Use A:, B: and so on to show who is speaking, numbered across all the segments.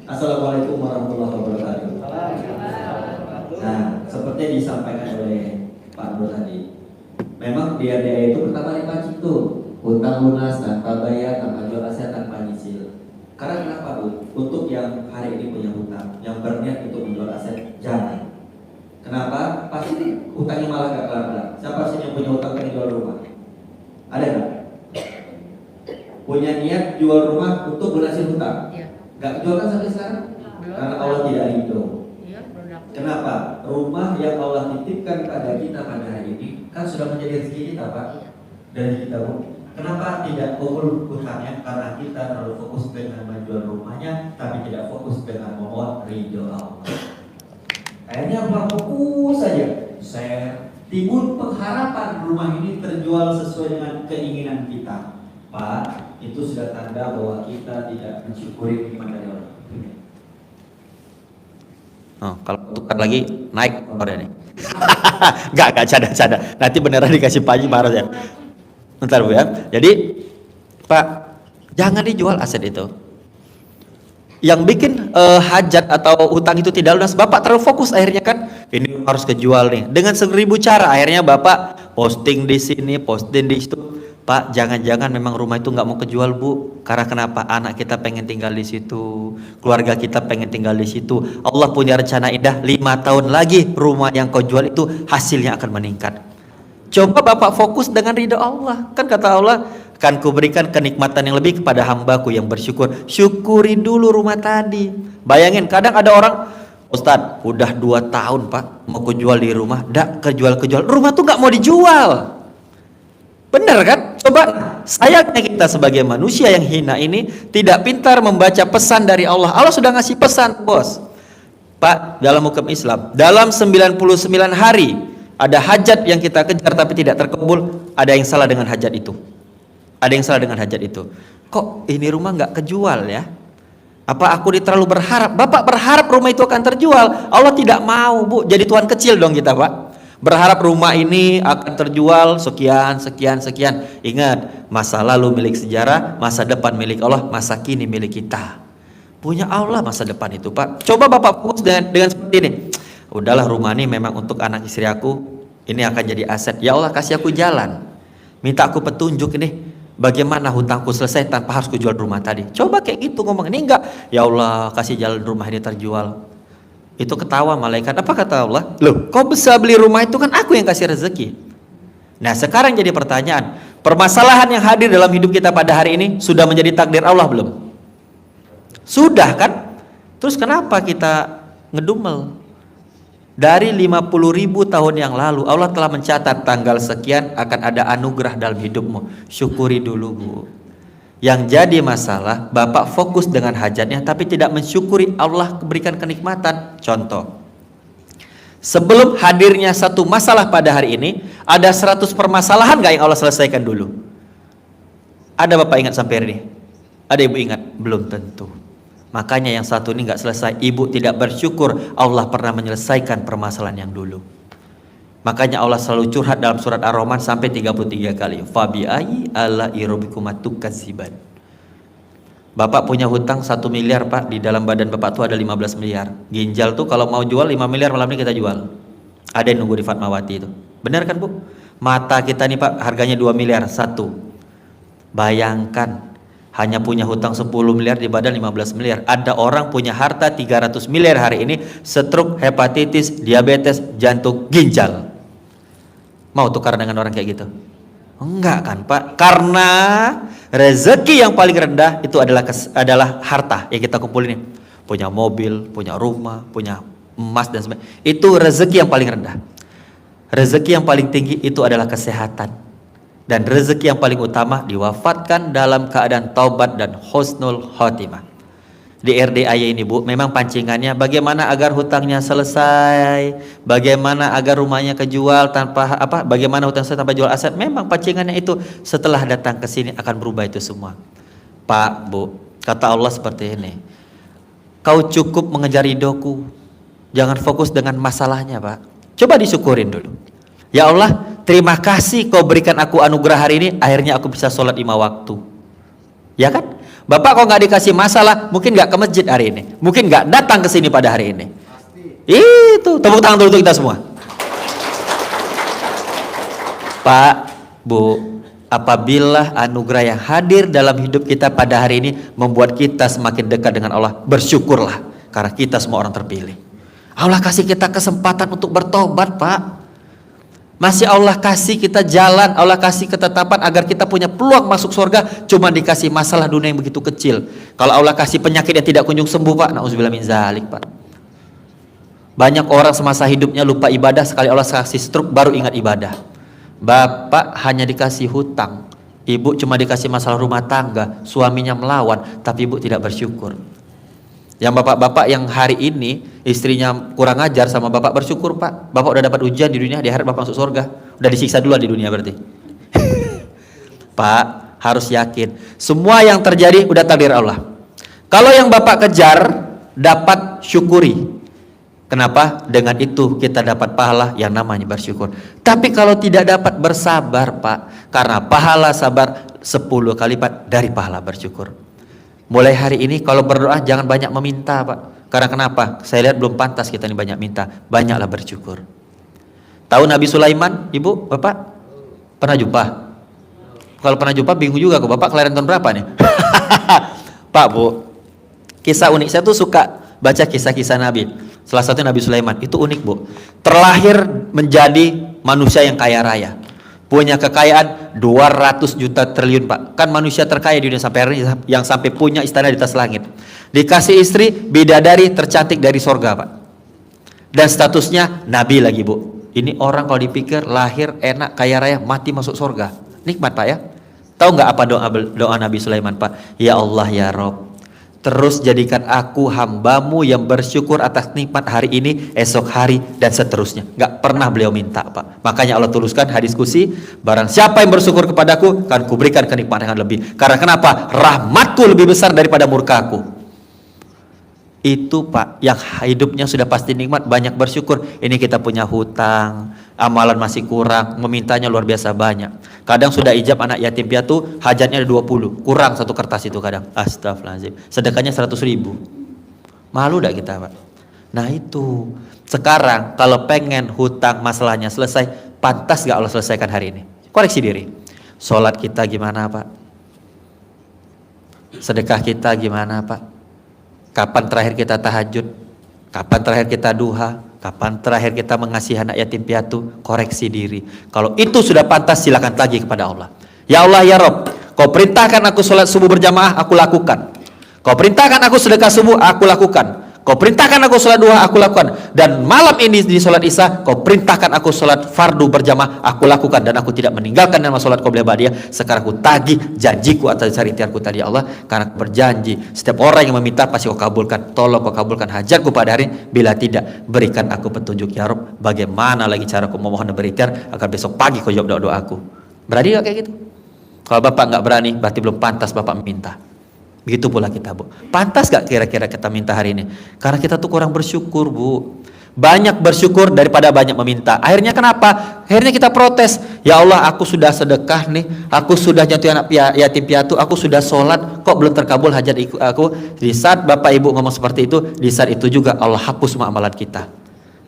A: Assalamualaikum warahmatullahi wabarakatuh. Nah, seperti yang disampaikan oleh Pak Bro tadi, memang DA itu pertama dipancing tuh hutang lunas tanpa bayar, tanpa jual aset, tanpa nyicil. Karena kenapa Bu? Untuk yang hari ini punya hutang, yang berniat untuk menjual aset, jangan. Kenapa? Pasti hutangnya malah gak kelar-kelar. Siapa sih yang punya hutang pengen jual rumah? Ada nggak? Punya niat jual rumah untuk lunasin hutang?
B: Iya.
A: Gak jual kan sampai sekarang?
B: Belum.
A: Karena Allah tidak ridho.
B: Iya, belum dapat.
A: Kenapa? Rumah yang Allah titipkan pada kita pada hari ini kan sudah menjadi rezeki kita, Pak.
B: Iya.
A: Dan kita, kenapa tidak kumpul hutangnya? Karena kita terlalu fokus dengan menjual rumahnya, tapi tidak fokus dengan memohon ridho Allah. Akhirnya apa? Fokus saja. Saya timbul pengharapan rumah ini terjual sesuai dengan keinginan kita. Pak, itu sudah tanda bahwa kita tidak mensyukuri nikmat dari Allah.
C: Oh, kalau tukar lagi naik nomornya nih. Enggak canda-canda. Nanti beneran dikasih Pak Haji marah ya. Bentar Bu ya. Jadi Pak, jangan dijual aset itu. Yang bikin hajat atau hutang itu tidak lunas, Bapak terlalu fokus akhirnya kan. Ini harus kejual nih. Dengan 1000 cara akhirnya Bapak posting di sini, posting di situ. Pak, jangan-jangan memang rumah itu nggak mau kejual Bu. Karena kenapa? Anak kita pengen tinggal di situ, keluarga kita pengen tinggal di situ. Allah punya rencana indah, 5 tahun lagi rumah yang kau jual itu hasilnya akan meningkat. Coba Bapak fokus dengan ridho Allah. Kan kata Allah, akan kuberikan kenikmatan yang lebih kepada hambaku yang bersyukur. Syukuri dulu rumah tadi. Bayangin, kadang ada orang, Ustadz, udah 2 tahun Pak mau kejual di rumah, dak kejual. Rumah tuh nggak mau dijual. Benar kan? Coba, sayangnya kita sebagai manusia yang hina ini tidak pintar membaca pesan dari Allah. Allah sudah ngasih pesan, bos. Pak, dalam hukum Islam, dalam 99 hari ada hajat yang kita kejar tapi tidak terkabul. Ada yang salah dengan hajat itu. Ada yang salah dengan hajat itu. Kok ini rumah nggak kejual ya? Apa aku terlalu berharap? Bapak berharap rumah itu akan terjual. Allah tidak mau, Bu. Jadi tuan kecil dong kita, Pak. Berharap rumah ini akan terjual sekian. Ingat, masa lalu milik sejarah, masa depan milik Allah, masa kini milik kita. Punya Allah masa depan itu, Pak. Coba Bapak fokus dengan seperti ini. Udahlah, rumah ini memang untuk anak istri aku. Ini akan jadi aset. Ya Allah, kasih aku jalan. Minta aku petunjuk ini. Bagaimana hutangku selesai tanpa harus kujual rumah tadi. Coba kayak gitu ngomong. Ini enggak. Ya Allah, kasih jalan rumah ini terjual. Itu ketawa malaikat. Apa kata Allah? Loh, kau bisa beli rumah itu kan aku yang kasih rezeki. Nah, sekarang jadi pertanyaan. Permasalahan yang hadir dalam hidup kita pada hari ini sudah menjadi takdir Allah belum? Sudah kan? Terus kenapa kita ngedumel? Dari 50.000 tahun yang lalu Allah telah mencatat tanggal sekian akan ada anugerah dalam hidupmu. Syukuri dulu, Bu. Yang jadi masalah, Bapak fokus dengan hajatnya tapi tidak mensyukuri Allah berikan kenikmatan. Contoh, sebelum hadirnya satu masalah pada hari ini, ada 100 permasalahan gak yang Allah selesaikan dulu? Ada Bapak ingat sampai hari ini? Ada Ibu ingat? Belum tentu. Makanya yang satu ini nggak selesai. Ibu tidak bersyukur Allah pernah menyelesaikan permasalahan yang dulu. Makanya Allah selalu curhat dalam surat Ar-Rahman sampai 33 kali. Fabi'ai ala irobikumat tukaziban. Bapak punya hutang 1 miliar Pak. Di dalam badan Bapak tuh ada 15 miliar. Ginjal tuh kalau mau jual 5 miliar malam ini kita jual. Ada yang nunggu di Fatmawati itu. Benar kan Bu? Mata kita nih Pak harganya 2 miliar. 1. Bayangkan. Hanya punya hutang 10 miliar di badan 15 miliar. Ada orang punya harta 300 miliar hari ini. Stroke, hepatitis, diabetes, jantung, ginjal. Mau tukar dengan orang kayak gitu? Enggak kan Pak? Karena rezeki yang paling rendah itu adalah harta yang kita kumpulin. Punya mobil, punya rumah, punya emas dan sebagainya. Itu rezeki yang paling rendah. Rezeki yang paling tinggi itu adalah kesehatan. Dan rezeki yang paling utama diwafatkan dalam keadaan taubat dan husnul khotimah. Di RDAY ini Bu, memang pancingannya bagaimana agar hutangnya selesai, bagaimana agar rumahnya kejual tanpa bagaimana hutang selesai tanpa jual aset. Memang pancingannya itu setelah datang ke sini akan berubah itu semua. Pak, Bu, kata Allah seperti ini. Kau cukup mengejar ridhoku, jangan fokus dengan masalahnya Pak. Coba disyukurin dulu. Ya Allah, terima kasih kau berikan aku anugerah hari ini, akhirnya aku bisa sholat 5 waktu. Ya kan? Bapak kok nggak dikasih masalah, mungkin nggak ke masjid hari ini, mungkin nggak datang ke sini pada hari ini. Itu tepuk tangan dulu untuk kita semua. Pak, Bu, apabila anugerah yang hadir dalam hidup kita pada hari ini membuat kita semakin dekat dengan Allah, bersyukurlah karena kita semua orang terpilih. Allah kasih kita kesempatan untuk bertobat, Pak. Masih Allah kasih kita jalan, Allah kasih ketetapan agar kita punya peluang masuk surga, cuma dikasih masalah dunia yang begitu kecil. Kalau Allah kasih penyakit yang tidak kunjung sembuh, Pak, na'udzubillah min zalik, Pak. Banyak orang semasa hidupnya lupa ibadah, sekali Allah kasih stroke baru ingat ibadah. Bapak hanya dikasih hutang, ibu cuma dikasih masalah rumah tangga, suaminya melawan, tapi ibu tidak bersyukur. Yang bapak-bapak yang hari ini istrinya kurang ajar sama bapak, bersyukur, Pak. Bapak udah dapat ujian di dunia, di akhirat bapak masuk surga. Udah disiksa dulu di dunia berarti. Pak, harus yakin semua yang terjadi udah takdir Allah. Kalau yang bapak kejar dapat, syukuri. Kenapa? Dengan itu kita dapat pahala yang namanya bersyukur. Tapi kalau tidak dapat, bersabar, Pak. Karena pahala sabar 10 kali lipat dari pahala bersyukur. Mulai hari ini kalau berdoa jangan banyak meminta, Pak. Karena kenapa? Saya lihat belum pantas kita ini banyak minta. Banyaklah bersyukur. Tahu Nabi Sulaiman, Ibu, Bapak? Pernah jumpa? Kalau pernah jumpa bingung juga kok. Bapak kelahiran tahun berapa nih? Pak, Bu, kisah unik. Saya tuh suka baca kisah-kisah Nabi. Salah satunya Nabi Sulaiman. Itu unik, Bu. Terlahir menjadi manusia yang kaya raya. Punya kekayaan 200 juta triliun, Pak. Kan manusia terkaya di dunia sampai hari ini, yang sampai punya istana di atas langit. Dikasih istri bidadari tercantik dari sorga, Pak. Dan statusnya Nabi lagi, Bu. Ini orang kalau dipikir lahir enak, kaya raya, mati masuk sorga. Nikmat, Pak, ya. Tahu nggak apa doa Nabi Sulaiman, Pak? Ya Allah, ya Rob, terus jadikan aku hambamu yang bersyukur atas nikmat hari ini, esok hari, dan seterusnya. Gak pernah beliau minta, Pak. Makanya Allah tuliskan hadis kursi, barang siapa yang bersyukur kepadaku, akan kuberikan kenikmatan yang lebih. Karena kenapa? Rahmatku lebih besar daripada murkaku. Itu, Pak, yang hidupnya sudah pasti nikmat, banyak bersyukur. Ini kita punya hutang, amalan masih kurang, memintanya luar biasa banyak. Kadang sudah ijab anak yatim piatu, hajatnya ada 20, kurang satu kertas itu kadang. Astagfirullahaladzim. Sedekahnya 100.000. Malu dak kita, Pak? Nah itu. Sekarang kalau pengen hutang masalahnya selesai, pantas gak Allah selesaikan hari ini? Koreksi diri. Sholat kita gimana, Pak? Sedekah kita gimana, Pak? Kapan terakhir kita tahajud? Kapan terakhir kita duha? Kapan terakhir kita mengasihi anak yatim piatu? Koreksi diri. Kalau itu sudah pantas, silakan tagih kepada Allah. Ya Allah, ya Rob, kau perintahkan aku sholat subuh berjamaah, aku lakukan. Kau perintahkan aku sedekah subuh, aku lakukan. Kau perintahkan aku sholat duha, aku lakukan. Dan malam ini di sholat isya, kau perintahkan aku sholat fardu berjamaah, aku lakukan. Dan aku tidak meninggalkan nama sholat qobliyah ba'diyah. Sekarang aku tagih janjiku atas ikhtiarku tadi, ya Allah. Karena aku berjanji, setiap orang yang meminta pasti kau kabulkan. Tolong kau kabulkan hajatku pada hari ini. Bila tidak, berikan aku petunjuk, ya Rabb. Bagaimana lagi cara aku memohon dan berikhtiar agar besok pagi kau jawab doa-doaku. Berani gak kayak gitu? Kalau Bapak gak berani, berarti belum pantas Bapak meminta. Begitu pula kita, Bu. Pantas gak kira-kira kita minta hari ini? Karena kita tuh kurang bersyukur, Bu. Banyak bersyukur daripada banyak meminta. Akhirnya kenapa? Akhirnya kita protes. Ya Allah, aku sudah sedekah nih, aku sudah nyentuh anak yatim piatu, aku sudah sholat, kok belum terkabul hajat aku? Di saat Bapak Ibu ngomong seperti itu, di saat itu juga Allah hapus semua amalan kita.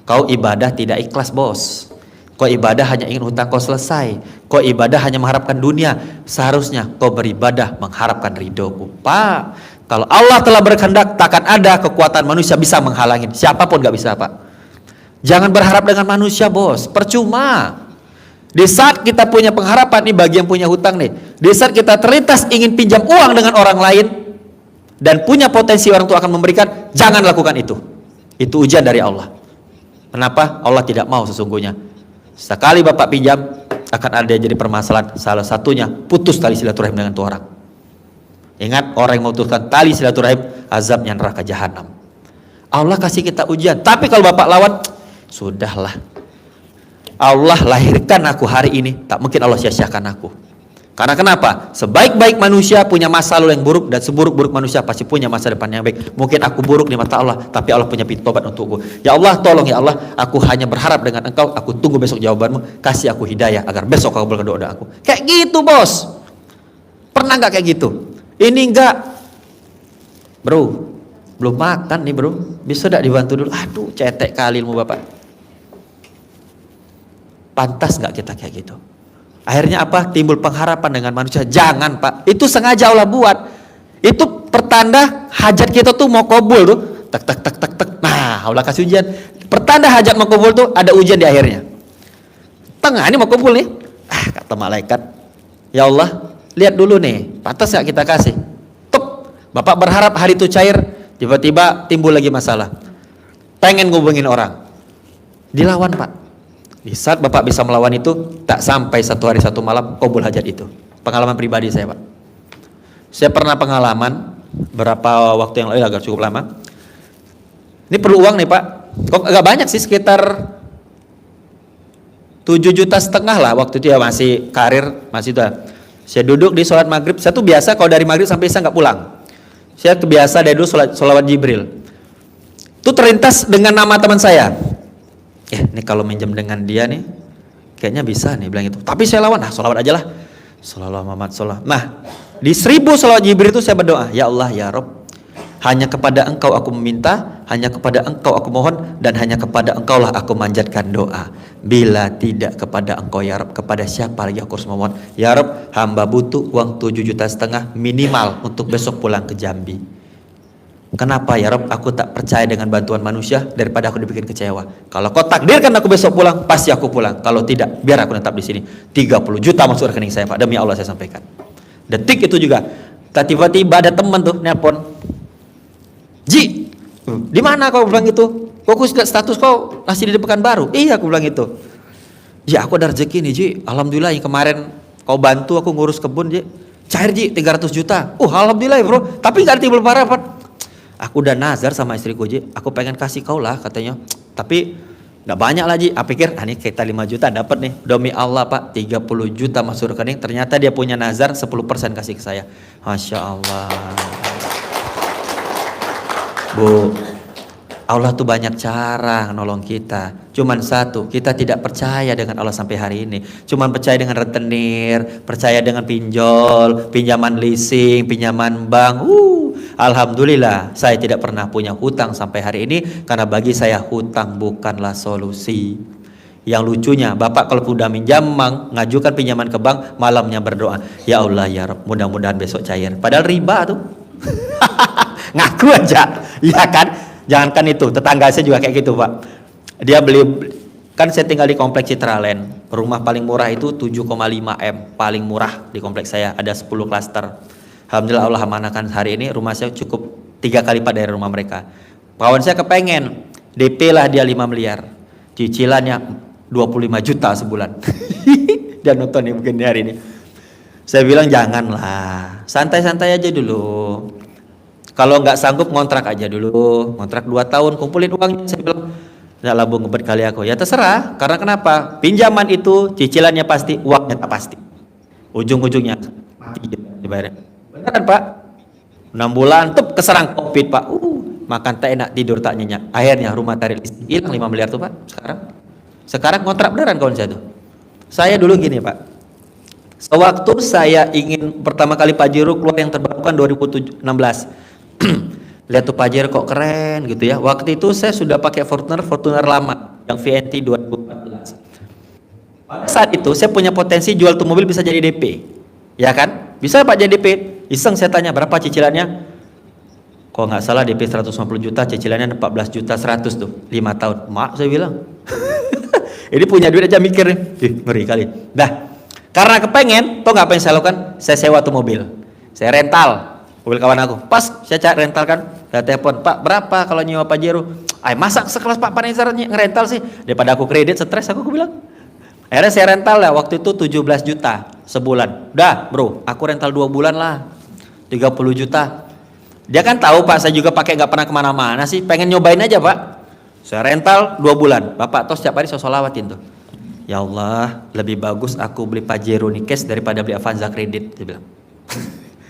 C: Kau ibadah tidak ikhlas, bos. Kau ibadah hanya ingin hutang kau selesai. Kau ibadah hanya mengharapkan dunia. Seharusnya kau beribadah mengharapkan ridhoku. Pak, kalau Allah telah berkehendak, takkan ada kekuatan manusia bisa menghalangi. Siapapun gak bisa, Pak. Jangan berharap dengan manusia, bos. Percuma. Di saat kita punya pengharapan, nih bagi yang punya hutang nih. Di saat kita terlintas ingin pinjam uang dengan orang lain, dan punya potensi orang tua akan memberikan, jangan lakukan itu. Itu ujian dari Allah. Kenapa? Allah tidak mau sesungguhnya. Sekali Bapak pinjam, akan ada yang jadi permasalahan. Salah satunya, putus tali silaturahim dengan tuh orang. Ingat, orang yang memutuskan tali silaturahim, azabnya neraka jahanam. Allah kasih kita ujian. Tapi kalau Bapak lawan, sudahlah. Allah lahirkan aku hari ini, tak mungkin Allah sia-siakan aku. Karena kenapa? Sebaik-baik manusia punya masa lalu yang buruk, dan seburuk-buruk manusia pasti punya masa depan yang baik. Mungkin aku buruk di mata Allah, tapi Allah punya pintu tobat untukku. Ya Allah, tolong ya Allah, aku hanya berharap dengan Engkau. Aku tunggu besok jawabanmu. Kasih aku hidayah agar besok kau kabulkan doa aku. Kayak gitu, bos. Pernah nggak kayak gitu? Ini enggak. Bro, belum makan nih bro, bisa tidak dibantu dulu? Aduh, cetek kali ilmu bapak. Pantas nggak kita kayak gitu? Akhirnya apa? Timbul pengharapan dengan manusia. Jangan pak, itu sengaja Allah buat. Itu pertanda hajat kita tuh mau kabul tuh. Tak tak tak tak tak. Nah, Allah kasih ujian. Pertanda hajat mau kabul tuh ada ujian di akhirnya. Tengah ini mau kabul nih. Kata malaikat, ya Allah, lihat dulu nih, pantas nggak kita kasih? Tuh, bapak berharap hari itu cair, tiba-tiba timbul lagi masalah. Pengen ngubungin orang, dilawan pak. Di saat bapak bisa melawan itu, tak sampai 1 hari 1 malam kabul hajat itu. Pengalaman pribadi saya pak. Saya pernah pengalaman berapa waktu yang lalu, agak cukup lama. Ini perlu uang nih pak. Kok agak banyak sih, sekitar 7,5 juta lah waktu itu ya, masih karir, masih itu. Saya duduk di sholat maghrib. Saya tuh biasa kalau dari maghrib sampai isya nggak pulang. Saya kebiasa dari dulu sholawat Jibril. Itu terlintas dengan nama teman saya. Ini kalau minjem dengan dia nih, kayaknya bisa nih bilang itu. Tapi saya lawan, sholawat aja lah. Sholawat Muhammad sholawat. Nah, di 1000 sholawat Jibril itu saya berdoa, ya Allah ya Rob, hanya kepada Engkau aku meminta, hanya kepada Engkau aku mohon, dan hanya kepada Engkau lah aku manjatkan doa. Bila tidak kepada Engkau ya Rob, kepada siapa lagi aku harus memohon? Ya Rob, hamba butuh uang 7,5 juta minimal untuk besok pulang ke Jambi. Kenapa ya Rob, aku tak percaya dengan bantuan manusia daripada aku dibikin kecewa. Kalau kau takdirkan aku besok pulang, pasti aku pulang. Kalau tidak, biar aku tetap di sini. 30 juta masuk rekening saya pak, demi Allah saya sampaikan. Detik itu juga, tiba-tiba ada teman tuh nelpon, Ji, di mana kau bilang itu? Kok aku status kau masih di Pekanbaru? Iya aku bilang itu. Ji, aku ada rezeki nih Ji, alhamdulillah yang kemarin kau bantu aku ngurus kebun Ji, cair Ji 300 juta. Alhamdulillah ya bro, tapi gak timbul harapan. Aku udah nazar sama istriku Ji, aku pengen kasih kau lah katanya, tapi gak banyak lah Ji. Aku pikir ini kita 5 juta dapat nih. Demi Allah pak, 30 juta masuk rekening. Ternyata dia punya nazar 10% kasih ke saya. Masya Allah. Bu, Allah tuh banyak cara nolong kita. Cuman satu, kita tidak percaya dengan Allah sampai hari ini. Cuman percaya dengan rentenir, percaya dengan pinjol, pinjaman leasing, pinjaman bank. Alhamdulillah saya tidak pernah punya hutang sampai hari ini, karena bagi saya hutang bukanlah solusi. Yang lucunya, bapak kalau udah minjam, ngajukan pinjaman ke bank, malamnya berdoa, ya Allah ya Rabb, mudah-mudahan besok cair. Padahal riba tuh. Ngaku aja, ya kan? Jangankan itu, tetangga saya juga kayak gitu pak. Dia beli, kan saya tinggal di kompleks Citraland. Rumah paling murah itu 7,5 M, paling murah di kompleks saya. Ada 10 klaster. Alhamdulillah Allah amanahkan hari ini rumah saya cukup 3 kali lipat dari rumah mereka. Kawan saya kepengen, DP lah dia 5 miliar, cicilannya 25 juta sebulan. Dia nonton nih mungkin hari ini. Saya bilang janganlah, santai-santai aja dulu. Kalau nggak sanggup ngontrak aja dulu, ngontrak 2 tahun, kumpulin uangnya. Saya bilang, nggak labung ngebet kali aku. Ya terserah, karena kenapa? Pinjaman itu cicilannya pasti, uangnya tak pasti. Ujung-ujungnya mati dibayarnya. Benar kan pak? 6 bulan, tuh keserang COVID pak. Makan tak enak, tidur tak nyenyak. Akhirnya rumah tarik listrik hilang 5 miliar tuh pak. Sekarang ngontrak beneran kawan saya tuh. Saya dulu gini pak. Sewaktu saya ingin pertama kali Pajero keluar yang terbaru kan 2016. Lihat tuh Pajero kok keren gitu ya. Waktu itu saya sudah pakai Fortuner lama yang VNT 2014. Pada saat itu saya punya potensi jual tuh mobil bisa jadi DP. Ya kan? Bisa pak jadi DP. Iseng saya tanya berapa cicilannya. Kok nggak salah DP 150 juta, cicilannya 14 juta 100 tuh, 5 tahun. Mak saya bilang. Ini punya duit aja mikir nih. Ngeri kali. Dah. Karena kepengen, tau nggak apa yang saya lakukan? Saya sewa tuh mobil. Saya rental mobil kawan aku. Pas saya cari rental kan, saya telepon, Pak berapa kalau nyewa Pajero? Masa sekelas Pak Panizar ngerental sih? Daripada aku kredit stres aku bilang. Akhirnya saya rental lah waktu itu 17 juta sebulan. Udah bro, aku rental 2 bulan lah, 30 juta. Dia kan tahu pak, saya juga pakai nggak pernah kemana-mana sih, pengen nyobain aja pak. Saya rental 2 bulan, bapak tos setiap hari saya sholawatin tuh. Ya Allah, lebih bagus aku beli Pajero nih cash daripada beli Avanza kredit, dia bilang.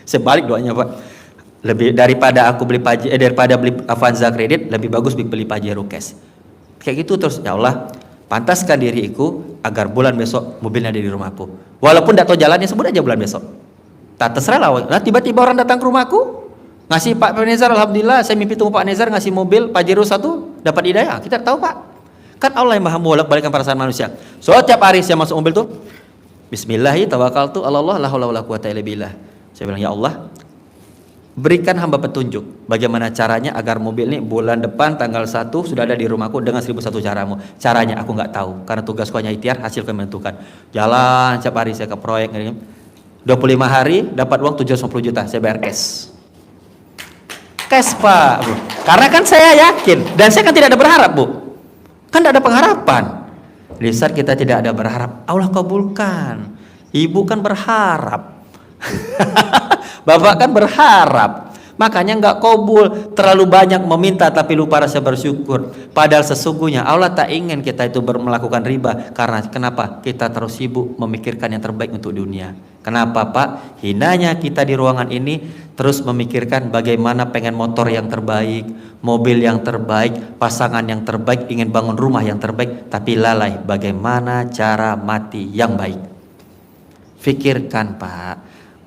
C: Sebalik doanya pak. Lebih daripada aku beli daripada beli Avanza kredit, lebih bagus beli Pajero cash. Kayak gitu terus, ya Allah, pantaskan diriku agar bulan besok mobilnya ada di rumahku. Walaupun tidak tahu jalannya, sebut aja bulan besok. Tak terserah lah. Nah tiba-tiba orang datang ke rumahku, Ngasih Pak Nezar, alhamdulillah saya mimpi temu Pak Nezar ngasih mobil Pajero 1 dapat hidayah. Kita tahu Pak. Kan Allah yang maha bolak-balikan perasaan manusia. So tiap hari saya masuk mobil tuh, Bismillahi tawakkaltu ala Allah la haula wala quwata illa billah. Saya bilang, ya Allah, berikan hamba petunjuk bagaimana caranya agar mobil ini bulan depan tanggal 1 sudah ada di rumahku dengan 1001 caramu. Caranya aku nggak tahu karena tugasku hanya ikhtiar, hasilku yang menentukan. Jalan setiap hari saya ke proyek ini. 25 hari dapat uang 750 juta, saya bayar cash. Cash Pak, Bu. Karena kan saya yakin dan saya kan tidak ada berharap, Bu. Kan tidak ada pengharapan. Di saat kita tidak ada berharap, Allah kabulkan. Ibu kan berharap. Bapak kan berharap. Makanya nggak kabul, terlalu banyak meminta tapi lupa rasa bersyukur. Padahal sesungguhnya Allah tak ingin kita itu melakukan riba. Karena kenapa? Kita terus sibuk memikirkan yang terbaik untuk dunia. Kenapa Pak? Hinanya kita di ruangan ini terus memikirkan bagaimana pengen motor yang terbaik, mobil yang terbaik, pasangan yang terbaik, ingin bangun rumah yang terbaik, tapi lalai bagaimana cara mati yang baik. Fikirkan Pak,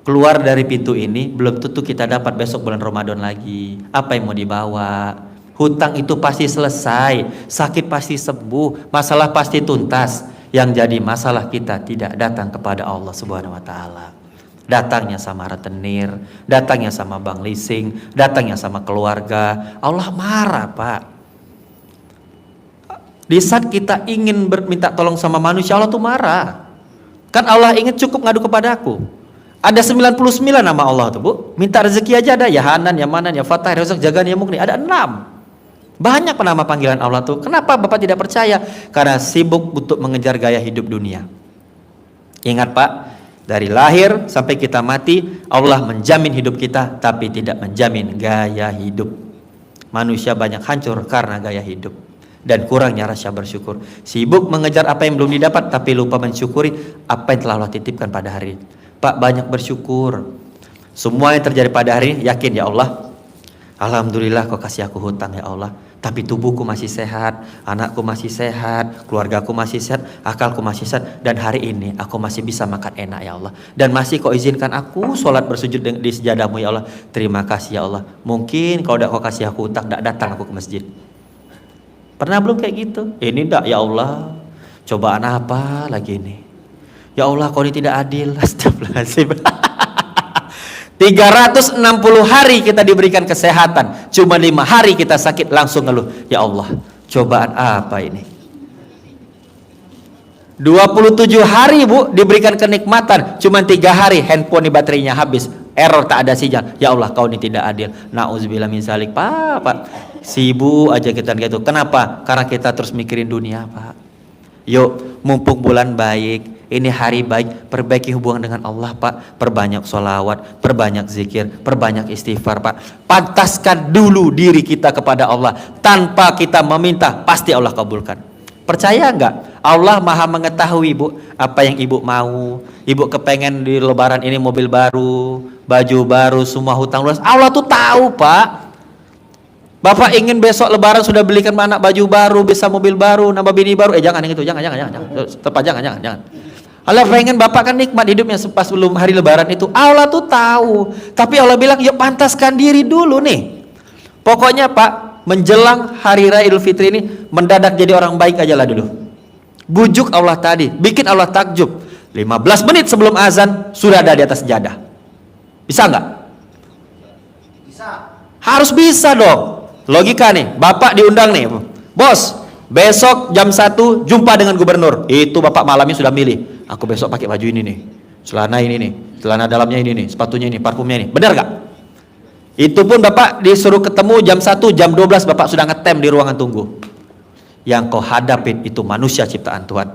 C: keluar dari pintu ini belum tentu kita dapat besok bulan Ramadan lagi. Apa yang mau dibawa? Hutang itu pasti selesai, sakit pasti sembuh, masalah pasti tuntas. Yang jadi masalah kita tidak datang kepada Allah Subhanahu wa taala. Datangnya sama retenir, datangnya sama bank leasing, datangnya sama keluarga. Allah marah, Pak. Di saat kita ingin minta tolong sama manusia, Allah tuh marah. Kan Allah ingin cukup ngadu kepadaku. Ada 99 nama Allah tuh, Bu. Minta rezeki aja ada, ya Hanan, ya Manan, ya Fatah, ya Razak, Jagan, ya Mukni. Ada 6. Banyak nama panggilan Allah tuh. Kenapa Bapak tidak percaya? Karena sibuk untuk mengejar gaya hidup dunia. Ingat Pak, dari lahir sampai kita mati, Allah menjamin hidup kita, tapi tidak menjamin gaya hidup. Manusia banyak hancur karena gaya hidup dan kurangnya rasa bersyukur. Sibuk mengejar apa yang belum didapat, tapi lupa mensyukuri apa yang telah Allah titipkan pada hari ini. Pak, banyak bersyukur. Semua yang terjadi pada hari ini, yakin ya Allah, alhamdulillah kau kasih aku hutang ya Allah, tapi tubuhku masih sehat, anakku masih sehat, keluargaku masih sehat, akalku masih sehat, dan hari ini aku masih bisa makan enak ya Allah, dan masih kau izinkan aku sholat bersujud di sejadahmu ya Allah. Terima kasih ya Allah. Mungkin kalau tidak kau kasih aku hutang, tidak datang aku ke masjid. Pernah belum kayak gitu? Ini tidak ya Allah, cobaan apa lagi ini? Ya Allah, kau ini tidak adil. Astagfirullahaladzim. 360 hari kita diberikan kesehatan, cuma 5 hari kita sakit langsung ngeluh. Ya Allah, cobaan apa ini? 27 hari Bu diberikan kenikmatan, cuma 3 hari handphone di baterainya habis, error tak ada sinyal. Ya Allah, kau ini tidak adil. Nauzubillah min zalik. Pak, sibuk aja kita gitu. Kenapa? Karena kita terus mikirin dunia, Pak. Yuk, mumpung bulan baik, ini hari baik, perbaiki hubungan dengan Allah Pak. Perbanyak sholawat, perbanyak zikir, perbanyak istighfar Pak. Pantaskan dulu diri kita kepada Allah. Tanpa kita meminta, pasti Allah kabulkan. Percaya enggak? Allah maha mengetahui Bu, apa yang ibu mau. Ibu kepengen di lebaran ini mobil baru, baju baru, semua hutang lunas. Allah tuh tahu Pak. Bapak ingin besok lebaran sudah belikan anak baju baru, bisa mobil baru, nambah bini baru. Jangan yang itu, jangan. Tepat, jangan. Allah pengen Bapak kan nikmat hidupnya pas belum hari lebaran itu. Allah tuh tahu. Tapi Allah bilang, yuk pantaskan diri dulu nih. Pokoknya Pak, menjelang hari raya Idul Fitri ini, mendadak jadi orang baik aja lah dulu. Bujuk Allah tadi, bikin Allah takjub. 15 menit sebelum azan, sudah ada di atas sejadah. Bisa nggak? Bisa. Harus bisa dong. Logika nih, Bapak diundang nih, bos, besok jam 1 jumpa dengan gubernur. Itu Bapak malamnya sudah milih, aku besok pakai baju ini nih, celana ini nih, celana dalamnya ini nih, sepatunya ini, parfumnya ini. Benar gak? Itu pun Bapak disuruh ketemu jam 1, jam 12 Bapak sudah ngetem di ruangan tunggu. Yang kau hadapin itu manusia ciptaan Tuhan.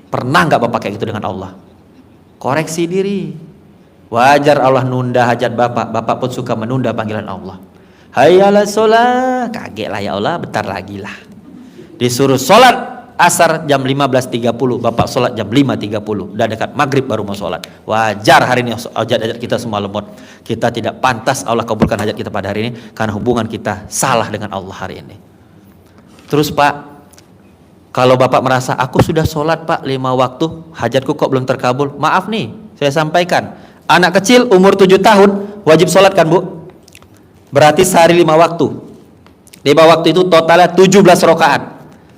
C: Pernah gak Bapak kayak gitu dengan Allah? Koreksi diri. Wajar Allah nunda hajat Bapak, Bapak pun suka menunda panggilan Allah. Hayyalah sholat, kaget lah ya Allah, bentar lagi lah. Disuruh sholat asar jam 15.30, Bapak sholat jam 5.30, udah dekat maghrib baru mau sholat. Wajar hari ini hajat-hajat kita semua lemot. Kita tidak pantas Allah kabulkan hajat kita pada hari ini, karena hubungan kita salah dengan Allah hari ini. Terus Pak, kalau Bapak merasa aku sudah sholat Pak 5 waktu, hajatku kok belum terkabul, maaf nih, saya sampaikan, anak kecil umur 7 tahun wajib sholat kan Bu? Berarti sehari 5 waktu. 5 waktu itu totalnya 17 rakaat.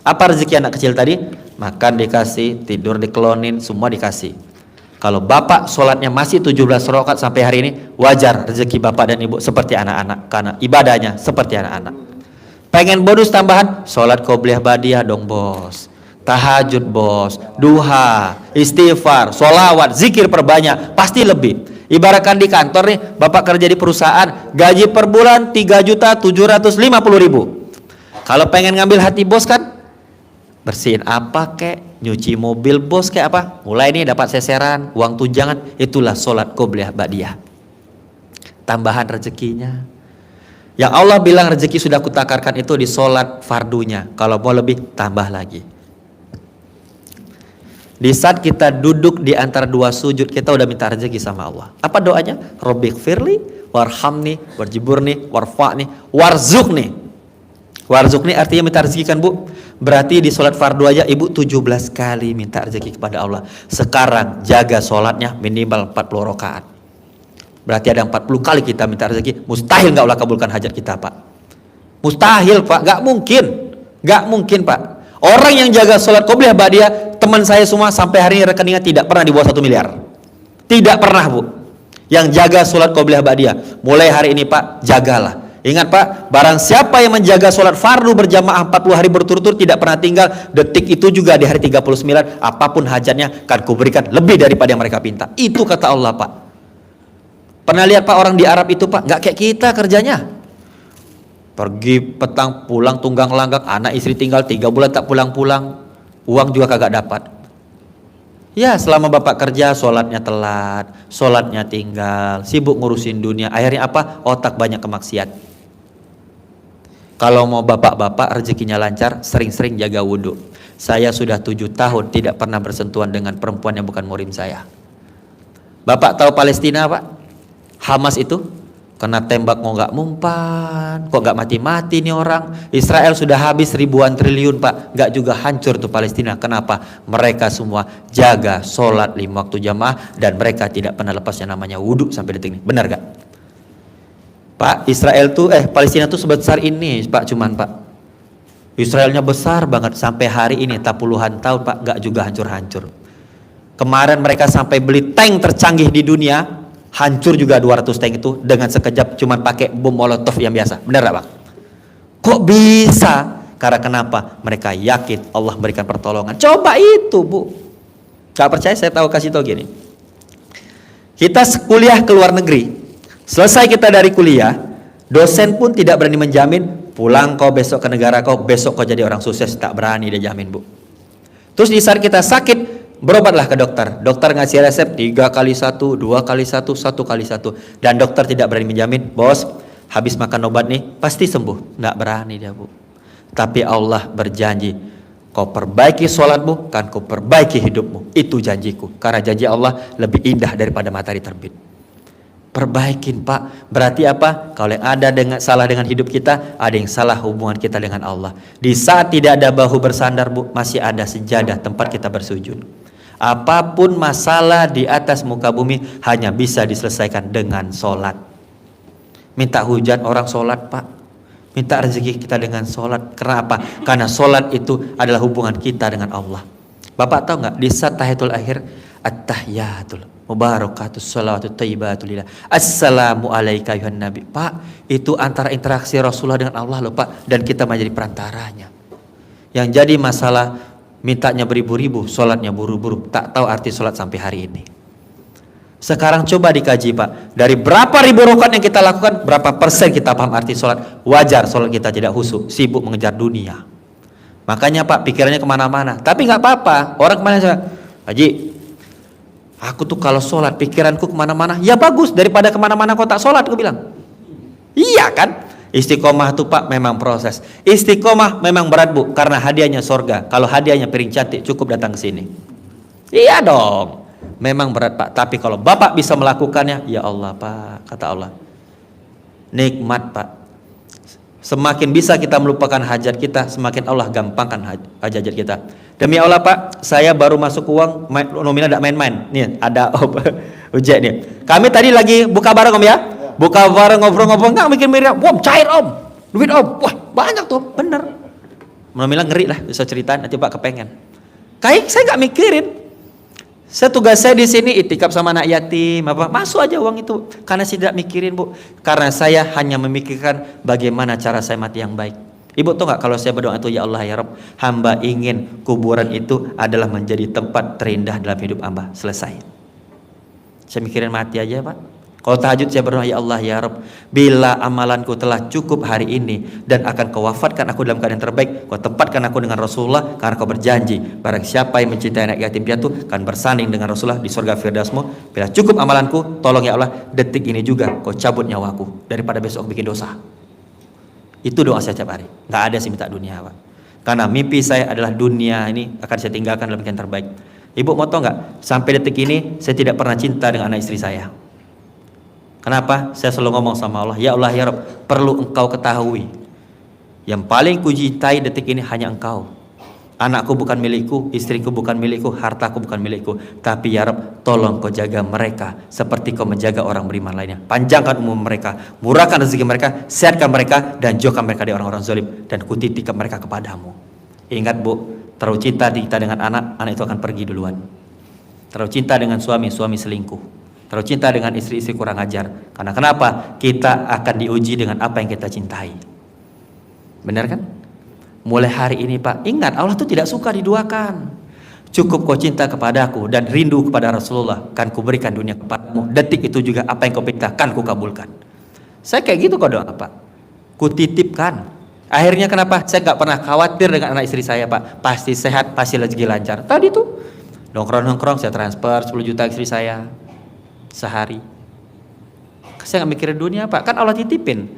C: Apa rezeki anak kecil tadi? Makan dikasih, tidur dikelonin, semua dikasih. Kalau bapak sholatnya masih 17 rakaat sampai hari ini, wajar rezeki bapak dan ibu seperti anak-anak, karena ibadahnya seperti anak-anak. Pengen bonus tambahan? Sholat qobliyah badiah dong bos, tahajud bos, duha, istighfar, sholawat, zikir perbanyak, pasti lebih. Ibaratkan di kantor nih, bapak kerja di perusahaan, gaji per bulan 3.750.000. Kalau pengen ngambil hati bos kan, bersihin apa kek, nyuci mobil bos kayak apa, mulai nih dapat seseran, uang tunjangan, itulah sholat qobliyah badiah. Tambahan rezekinya. Yang Allah bilang rezeki sudah kutakarkan itu di sholat fardunya. Kalau mau lebih, tambah lagi. Di saat kita duduk di antara dua sujud, kita udah minta rezeki sama Allah. Apa doanya? Robbighfirli, warhamni, warjiburni, warfa'ni, warzukni. Warzukni artinya minta rezeki kan bu? Berarti di sholat fardu aja ibu 17 kali minta rezeki kepada Allah. Sekarang jaga sholatnya minimal 40 rakaat. Berarti ada 40 kali kita minta rezeki. Mustahil gak Allah kabulkan hajat kita pak. Mustahil pak, gak mungkin. Gak mungkin pak. Orang yang jaga sholat qobliyah badiah, teman saya semua sampai hari ini rekeningnya tidak pernah di bawah 1 miliar. Tidak pernah bu. Yang jaga sholat qobliyah badiah. Mulai hari ini pak, jagalah. Ingat pak, barang siapa yang menjaga sholat fardu berjamaah 40 hari berturut-turut tidak pernah tinggal, detik itu juga di hari 39, apapun hajatnya akan kuberikan lebih daripada yang mereka pinta. Itu kata Allah pak. Pernah lihat pak orang di Arab itu pak, gak kayak kita kerjanya. Pergi petang pulang tunggang langgak, anak istri tinggal 3 bulan tak pulang-pulang, uang juga kagak dapat. Ya selama bapak kerja sholatnya telat, sholatnya tinggal, sibuk ngurusin dunia, akhirnya apa? Otak banyak kemaksiat. Kalau mau bapak-bapak rezekinya lancar, sering-sering jaga wudhu. Saya sudah 7 tahun tidak pernah bersentuhan dengan perempuan yang bukan murim saya. Bapak tahu Palestina pak? Hamas itu kena tembak kok nggak mumpan, kok nggak mati-mati nih orang. Israel sudah habis ribuan triliun pak, nggak juga hancur tuh Palestina. Kenapa? Mereka semua jaga sholat 5 waktu jamaah dan mereka tidak pernah lepas yang namanya wudhu sampai detik ini. Benar gak? Pak, Israel tuh Palestina tuh sebesar ini pak, cuman pak Israelnya besar banget sampai hari ini tak puluhan tahun pak, nggak juga hancur-hancur. Kemarin mereka sampai beli tank tercanggih di dunia, hancur juga 200 tank itu dengan sekejap cuman pakai bom molotov yang biasa. Benar gak pak? Kok bisa? Karena kenapa? Mereka yakin Allah berikan pertolongan. Coba itu bu. Gak percaya saya kasih tahu gini. Kita kuliah ke luar negeri, selesai kita dari kuliah, dosen pun tidak berani menjamin pulang kau besok ke negara kau, besok kau jadi orang sukses, tak berani dia jamin bu. Terus di saat kita sakit, berobatlah ke dokter. Dokter ngasih resep 3x1, 2x1, 1x1. Dan dokter tidak berani menjamin, bos, habis makan obat nih, pasti sembuh. Nggak berani dia bu. Tapi Allah berjanji, kau perbaiki sholatmu, kan kau perbaiki hidupmu. Itu janjiku. Karena janji Allah lebih indah daripada matahari terbit. Perbaikin pak. Berarti apa? Kalau yang ada salah dengan hidup kita, ada yang salah hubungan kita dengan Allah. Di saat tidak ada bahu bersandar bu, masih ada sejadah tempat kita bersujud. Apapun masalah di atas muka bumi hanya bisa diselesaikan dengan sholat. Minta hujan orang sholat pak, minta rezeki kita dengan sholat. Kenapa? Karena sholat itu adalah hubungan kita dengan Allah. Bapak tahu nggak di saat tahiyatul akhir, at-tahiyatul mubarakatus sholawatut thayyibatul lillah, assalamu alayka ayuhan nabi. Pak, itu antara interaksi Rasulullah dengan Allah loh pak, dan kita menjadi perantaranya. Yang jadi masalah mintanya beribu-ribu, sholatnya buru-buru, tak tahu arti sholat sampai hari ini. Sekarang coba dikaji pak, dari berapa ribu rakaat yang kita lakukan, berapa persen kita paham arti sholat? Wajar sholat kita tidak khusyuk, sibuk mengejar dunia. Makanya pak pikirannya kemana-mana. Tapi nggak apa-apa, orang kemana-mana, Haji, aku tuh kalau sholat pikiranku kemana-mana. Ya bagus, daripada kemana-mana kau tak sholat, aku bilang. Iya kan? Istiqomah tuh pak memang proses. Istiqomah memang berat bu, karena hadiahnya sorga. Kalau hadiahnya piring cantik cukup datang ke sini. Iya dong, memang berat pak. Tapi kalau bapak bisa melakukannya, ya Allah pak, kata Allah, nikmat pak. Semakin bisa kita melupakan hajat kita, semakin Allah gampangkan hajat kita. Demi Allah pak, saya baru masuk uang nominal tidak main-main. Nih ada Ujek nih. Kami tadi lagi buka bareng om ya. Buka bareng ngobrol-ngobrol nggak mikir-mikir, wah cair om, duit om, wah banyak tuh, bener. Bilang ngeri lah, bisa cerita nanti Pak kepengen. Kayak saya nggak mikirin. Saya tugas saya di sini itikaf sama anak yatim, apa masuk aja uang itu. Karena saya tidak mikirin Bu, karena saya hanya memikirkan bagaimana cara saya mati yang baik. Ibu tahu nggak kalau saya berdoa itu, ya Allah ya Rabb, hamba ingin kuburan itu adalah menjadi tempat terindah dalam hidup hamba. Selesai. Saya mikirin mati aja Pak. Kalau tahajud saya berdoa, ya Allah ya Rabb, bila amalanku telah cukup hari ini dan akan kau wafatkan aku dalam keadaan terbaik, kau tempatkan aku dengan Rasulullah, karena kau berjanji barang siapa yang mencintai anak yatim piatu akan bersanding dengan Rasulullah di surga Firdausmu. Bila cukup amalanku, tolong ya Allah, detik ini juga kau cabut nyawaku daripada besok bikin dosa. Itu doa saya tiap hari. Nggak ada sih minta dunia Pak. Karena mimpi saya adalah dunia ini akan saya tinggalkan dalam keadaan terbaik. Ibu mau tahu nggak? Sampai detik ini saya tidak pernah cinta dengan anak istri saya. Kenapa? Saya selalu ngomong sama Allah, ya Allah ya Rabb, perlu engkau ketahui, yang paling kucintai detik ini hanya engkau. Anakku bukan milikku, istriku bukan milikku, hartaku bukan milikku, tapi ya Rabb, tolong kau jaga mereka seperti kau menjaga orang beriman lainnya. Panjangkan umur mereka, murahkan rezeki mereka, sehatkan mereka, dan jauhkan mereka dari orang-orang zalim, dan kutitipkan mereka kepadamu. Ingat Bu, terlalu cinta kita dengan anak, anak itu akan pergi duluan. Terlalu cinta dengan suami, suami selingkuh. Terlalu cinta dengan istri-istri kurang ajar. Karena kenapa? Kita akan diuji dengan apa yang kita cintai. Benar kan? Mulai hari ini Pak, ingat Allah itu tidak suka diduakan. Cukup kau cinta kepadaku dan rindu kepada Rasulullah, kan kuberikan dunia kepadamu. Detik itu juga apa yang kau minta kan kukabulkan. Saya kayak gitu kok doa Pak. Kutitipkan. Akhirnya kenapa? Saya gak pernah khawatir dengan anak istri saya Pak. Pasti sehat, pasti rezeki lancar. Tadi tuh nongkrong-nongkrong saya transfer 10 juta istri saya sehari. Saya gak mikirin dunia Pak. Kan Allah titipin.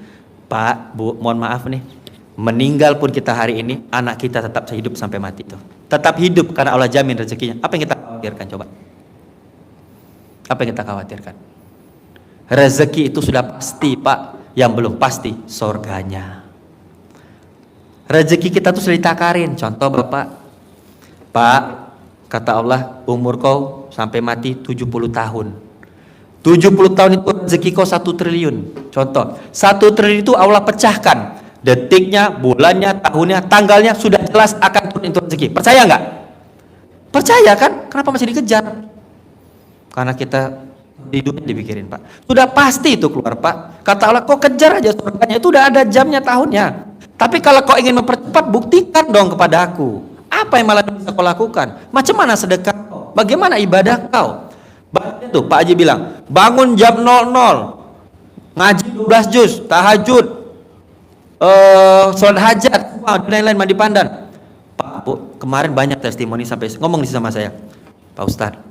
C: Pak, Bu, mohon maaf nih, meninggal pun kita hari ini, anak kita tetap hidup sampai mati tuh. Tetap hidup karena Allah jamin rezekinya. Apa yang kita khawatirkan coba? Apa yang kita khawatirkan? Rezeki itu sudah pasti Pak. Yang belum pasti surganya. Rezeki kita tuh sudah ditakarin. Contoh Bapak, Pak, kata Allah, umur kau sampai mati 70 tahun. 70 tahun itu rezeki kau 1 triliun. Contoh, 1 triliun itu Allah pecahkan. Detiknya, bulannya, tahunnya, tanggalnya sudah jelas akan turun itu rezeki. Percaya nggak? Percaya kan? Kenapa masih dikejar? Karena kita di dunia dipikirin Pak. Sudah pasti itu keluar Pak. Kata Allah, kau kejar aja surganya. Itu udah ada jamnya, tahunnya. Tapi kalau kau ingin mempercepat, buktikan dong kepada aku. Apa yang malah bisa kau lakukan? Macam mana sedekah kau? Bagaimana ibadah kau? Tuh Pak Haji bilang, bangun jam 00, ngaji 12 juz, tahajud, sholat hajat, dan lain-lain, mandi pandan. Pak Bu, kemarin banyak testimoni sampai ngomong di sama saya, Pak Ustadz,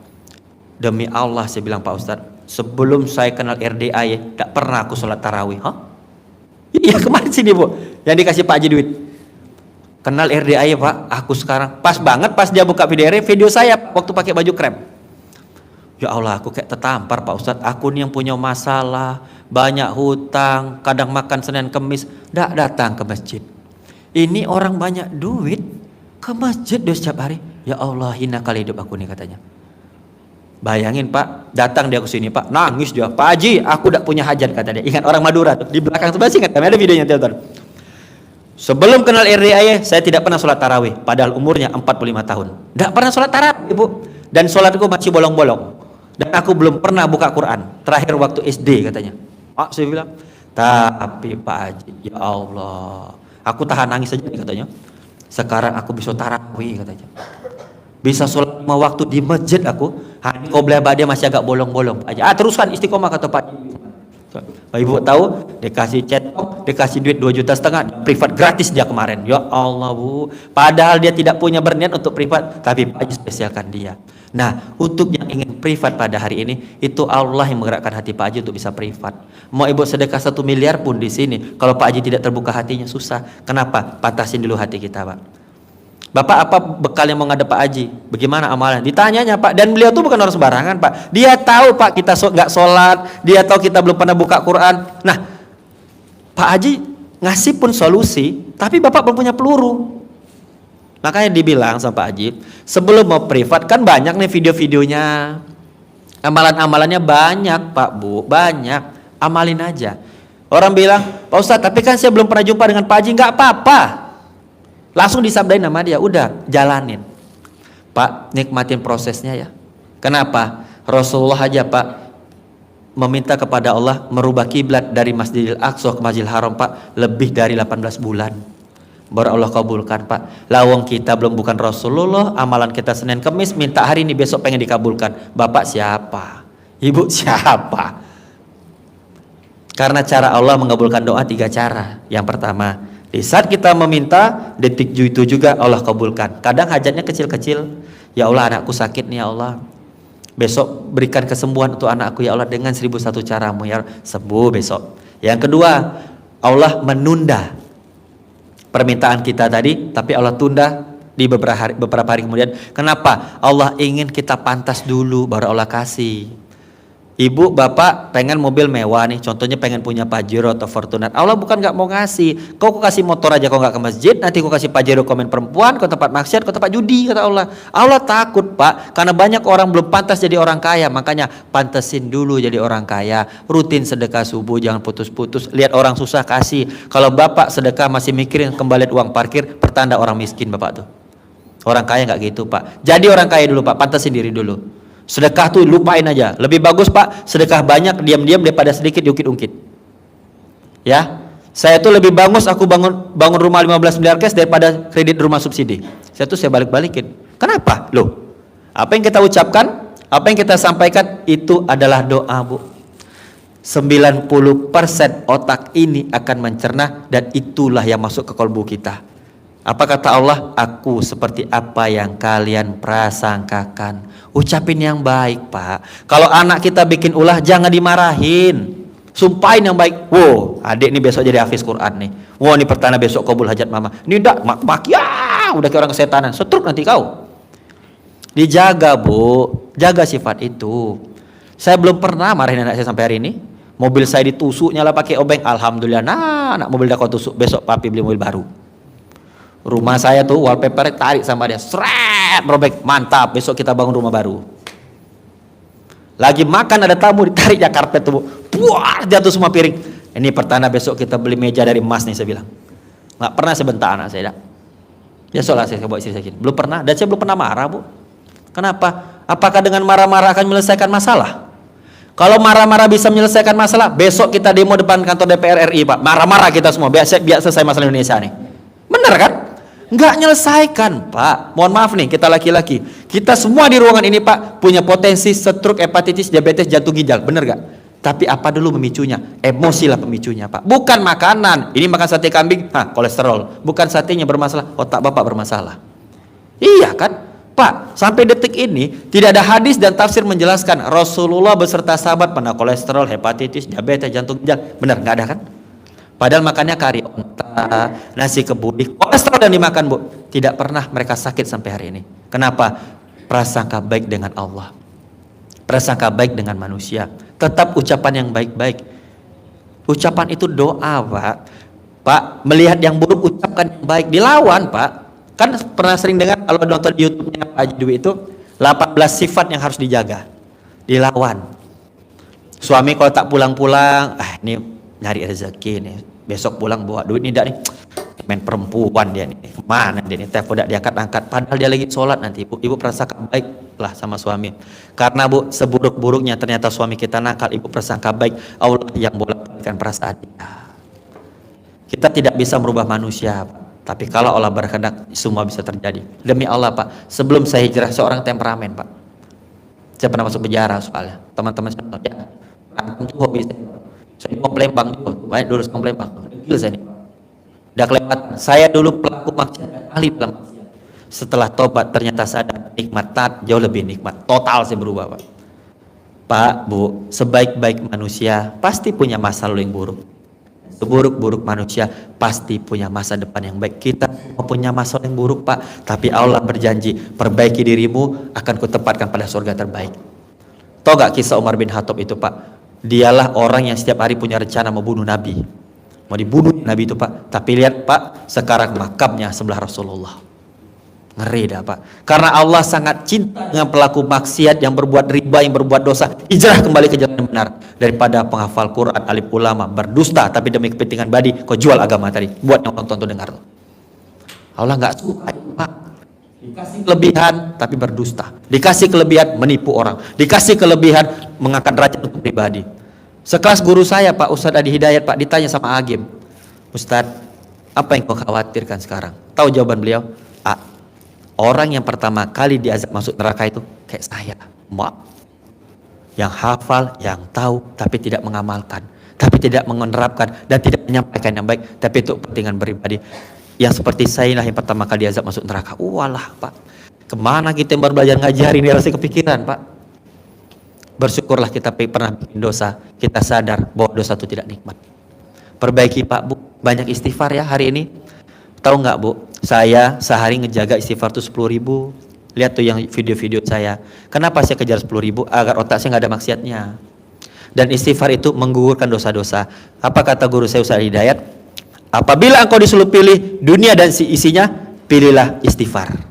C: demi Allah saya bilang Pak Ustadz, sebelum saya kenal RDA ya, tak pernah aku sholat tarawih. Hah? Iya kemarin sini Bu, yang dikasih Pak Haji duit. Kenal RDA ya Pak, aku sekarang pas banget pas dia buka video saya waktu pakai baju krem. Ya Allah, aku kayak tertampar Pak Ustadz. Aku nih yang punya masalah, banyak hutang, kadang makan Senin Kemis, nggak datang ke masjid. Ini orang banyak duit, ke masjid dia setiap hari. Ya Allah, hina kali hidup aku nih katanya. Bayangin Pak, datang dia ke sini Pak, nangis dia. Pak Haji, aku udah punya hajat kata dia. Ingat orang Madura tuh, di belakang sebelah sini ingat, ada videonya teman-teman. Sebelum kenal RDA saya tidak pernah sholat tarawih, padahal umurnya 45 tahun. Nggak pernah sholat tarawih Bu, dan sholatku masih bolong-bolong. Dan aku belum pernah buka Quran. Terakhir waktu SD katanya. Saya bilang, tapi Pak Haji, ya Allah, aku tahan nangis saja katanya. Sekarang aku bisa tarawih katanya. Bisa sholat 5 waktu di masjid aku. Hari qobliyah ba'diyah masih agak bolong-bolong. Teruskan istiqomah kata Pak Haji. Ibu tahu, dikasih cetok, dikasih duit 2,5 juta, privat gratis dia kemarin. Ya Allah Bu, padahal dia tidak punya berniat untuk privat, tapi Pak Haji spesialkan dia. Nah, untuk yang ingin privat pada hari ini, itu Allah yang menggerakkan hati Pak Haji untuk bisa privat. Mau ibu sedekah 1 miliar pun di sini, kalau Pak Haji tidak terbuka hatinya susah. Kenapa? Patasin dulu hati kita Pak. Bapak apa bekal yang mau ngadep Pak Haji? Bagaimana amalan? Ditanyanya Pak, dan beliau tuh bukan orang sembarangan Pak. Dia tahu Pak kita nggak sholat, dia tahu kita belum pernah buka Quran. Nah, Pak Haji ngasih pun solusi, tapi Bapak belum punya peluru. Makanya dibilang sama Pak Haji, sebelum mau privat kan banyak nih video-videonya. Amalan-amalannya banyak Pak Bu, banyak. amalin aja. Orang bilang, Pak Ustadz, tapi kan saya belum pernah jumpa dengan Pak Haji. Nggak apa-apa, langsung disabdain nama dia, udah jalanin. Pak, nikmatin prosesnya ya. Kenapa? Rasulullah aja Pak meminta kepada Allah merubah kiblat dari Masjidil Aqsa ke Masjidil Haram Pak lebih dari 18 bulan. Baru Allah kabulkan Pak. Lawang kita belum bukan Rasulullah, amalan kita Senin Kemis, minta hari ini besok pengen dikabulkan. Bapak siapa? Ibu siapa? Karena cara Allah mengabulkan doa 3 cara. Yang pertama, di saat kita meminta, detik itu juga Allah kabulkan. Kadang hajatnya kecil-kecil. Ya Allah, anakku sakit nih ya Allah. Besok berikan kesembuhan untuk anakku ya Allah dengan 1001 caramu ya Allah. Sembuh besok. Yang kedua, Allah menunda permintaan kita tadi, tapi Allah tunda di beberapa hari kemudian. Kenapa? Allah ingin kita pantas dulu baru Allah kasih. Ibu bapak pengen mobil mewah nih, contohnya pengen punya Pajero atau Fortuner. Allah bukan nggak mau ngasih, kau kasih motor aja kau nggak ke masjid, nanti kau kasih Pajero komen perempuan, kau tempat maksiat, kau tempat judi, kata Allah. Allah takut Pak, karena banyak orang belum pantas jadi orang kaya, makanya pantesin dulu jadi orang kaya. Rutin sedekah subuh, jangan putus-putus. Lihat orang susah kasih. Kalau bapak sedekah masih mikirin kembali uang parkir, pertanda orang miskin bapak tuh. Orang kaya nggak gitu Pak. Jadi orang kaya dulu Pak, pantesin diri dulu. Sedekah tuh lupain aja. Lebih bagus Pak sedekah banyak diam-diam daripada sedikit diungkit-ungkit. Ya, saya tuh lebih bagus aku bangun rumah 15 miliar cash daripada kredit rumah subsidi. Saya balik-balikin. Kenapa? Loh, apa yang kita ucapkan, apa yang kita sampaikan itu adalah doa Bu. 90% otak ini akan mencerna dan itulah yang masuk ke kalbu kita. Apa kata Allah? Aku seperti apa yang kalian prasangkakan. Ucapin yang baik Pak. Kalau anak kita bikin ulah jangan dimarahin. Sumpahin yang baik. Wow, adik nih besok jadi hafiz Quran nih. Wow, ini pertanda besok kabul hajat mama. Ini mak ya, udah kayak orang kesetanan. Setruk nanti kau. Dijaga Bu, jaga sifat itu. Saya belum pernah marahin anak saya sampai hari ini. Mobil saya ditusuk nyala pakai obeng. Alhamdulillah, nah anak mobil dah kau tusuk. Besok papi beli mobil baru. Rumah saya tuh wallpaper tarik sama dia, seret, robek, mantap. Besok kita bangun rumah baru. Lagi makan ada tamu ditarik ya karpet tuh, puar jatuh semua piring. Ini pertanda besok kita beli meja dari emas nih saya bilang. Nggak pernah sebentar anak saya dah. Biasalah saya bawa istri saya gini. Belum pernah, dan saya belum pernah marah Bu. Kenapa? Apakah dengan marah-marah akan menyelesaikan masalah? Kalau marah-marah bisa menyelesaikan masalah, besok kita demo depan kantor DPR RI Pak. Marah-marah kita semua, biar selesai masalah Indonesia nih. Benar kan? Nggak nyelesaikan Pak. Mohon maaf nih kita laki-laki, kita semua di ruangan ini Pak punya potensi stroke, hepatitis, diabetes, jantung ginjal, bener gak? Tapi apa dulu memicunya? Emosi lah pemicunya Pak, bukan makanan. Ini makan sate kambing, kolesterol. Bukan satenya bermasalah, otak bapak bermasalah. Iya kan Pak? Sampai detik ini tidak ada hadis dan tafsir menjelaskan Rasulullah beserta sahabat pernah kolesterol, hepatitis, diabetes, jantung ginjal. Bener nggak ada kan? Padahal makannya kari onta, nasi kebuli, kolesterol yang dimakan Bu. Tidak pernah mereka sakit sampai hari ini. Kenapa? Prasangka baik dengan Allah, prasangka baik dengan manusia. Tetap ucapan yang baik-baik. Ucapan itu doa Pak. Pak, melihat yang buruk ucapkan yang baik, dilawan Pak. Kan pernah sering dengar kalau nonton di YouTube-nya Pak Haji Dwi itu 18 sifat yang harus dijaga, dilawan. Suami kalau tak pulang-pulang, ini nyari rezeki nih, besok pulang bawa duit nih, dak nih main perempuan dia nih, mana dia nih, telepon dak diangkat-angkat, padahal dia lagi sholat. Nanti ibu prasangka baik lah sama suami, karena Bu seburuk-buruknya ternyata suami kita nakal, ibu prasangka baik, Allah yang bolak-balikan perasaan dia. Kita tidak bisa merubah manusia Pak, tapi kalau Allah berkehendak semua bisa terjadi. Demi Allah Pak, sebelum saya hijrah seorang temperamen Pak, saya pernah masuk penjara soalnya teman-teman saya ya, itu hobi saya mau pelempang juga, banyak dulu sama pelempang. Gila saya nih. Udah kelewatan. Saya dulu pelaku maksiat, ahli dalam maksiat. Setelah tobat ternyata sadar nikmat taat jauh lebih nikmat. Total saya berubah Pak. Pak, Bu, sebaik-baik manusia pasti punya masa lalu yang buruk. Seburuk-buruk manusia pasti punya masa depan yang baik. Kita punya masa lalu yang buruk Pak, tapi Allah berjanji, perbaiki dirimu akan kutempatkan pada surga terbaik. Tahu gak kisah Umar bin Khattab itu Pak? Dialah orang yang setiap hari punya rencana mau bunuh Nabi, mau dibunuh Nabi itu Pak. Tapi lihat Pak, sekarang makamnya sebelah Rasulullah. Ngeri dah Pak. Karena Allah sangat cinta dengan pelaku maksiat yang berbuat riba, yang berbuat dosa. Hijrah kembali ke jalan yang benar. Daripada penghafal Quran, alim ulama, berdusta tapi demi kepentingan badi, kau jual agama tadi. Buat yang nonton tuh dengar tuh. Allah nggak suka itu Pak. Dikasih kelebihan tapi berdusta. Dikasih kelebihan menipu orang. Dikasih kelebihan mengangkat derajat untuk pribadi. Sekelas guru saya Pak, Ustadz Adi Hidayat Pak, ditanya sama Agim. Ustadz, apa yang kau khawatirkan sekarang? Tahu jawaban beliau? Orang yang pertama kali diazab masuk neraka itu kayak saya, yang hafal, yang tahu, tapi tidak mengamalkan, tapi tidak menerapkan dan tidak menyampaikan yang baik, tapi untuk kepentingan pribadi. Yang seperti saya lah yang pertama kali diazab masuk neraka. Walah Pak, kemana kita yang baru belajar ngaji hari ini rasanya kepikiran Pak. Bersyukurlah kita pernah bikin dosa, kita sadar bahwa dosa itu tidak nikmat. Perbaiki Pak Bu, banyak istighfar ya hari ini. Tahu nggak Bu, saya sehari ngejaga istighfar tuh 10.000. Lihat tuh yang video-video saya. Kenapa saya kejar 10.000? Agar otak saya nggak ada maksiatnya. Dan istighfar itu menggugurkan dosa-dosa. Apa kata guru saya Ustaz Hidayat? Apabila engkau disuruh pilih dunia dan isinya, pilihlah istighfar.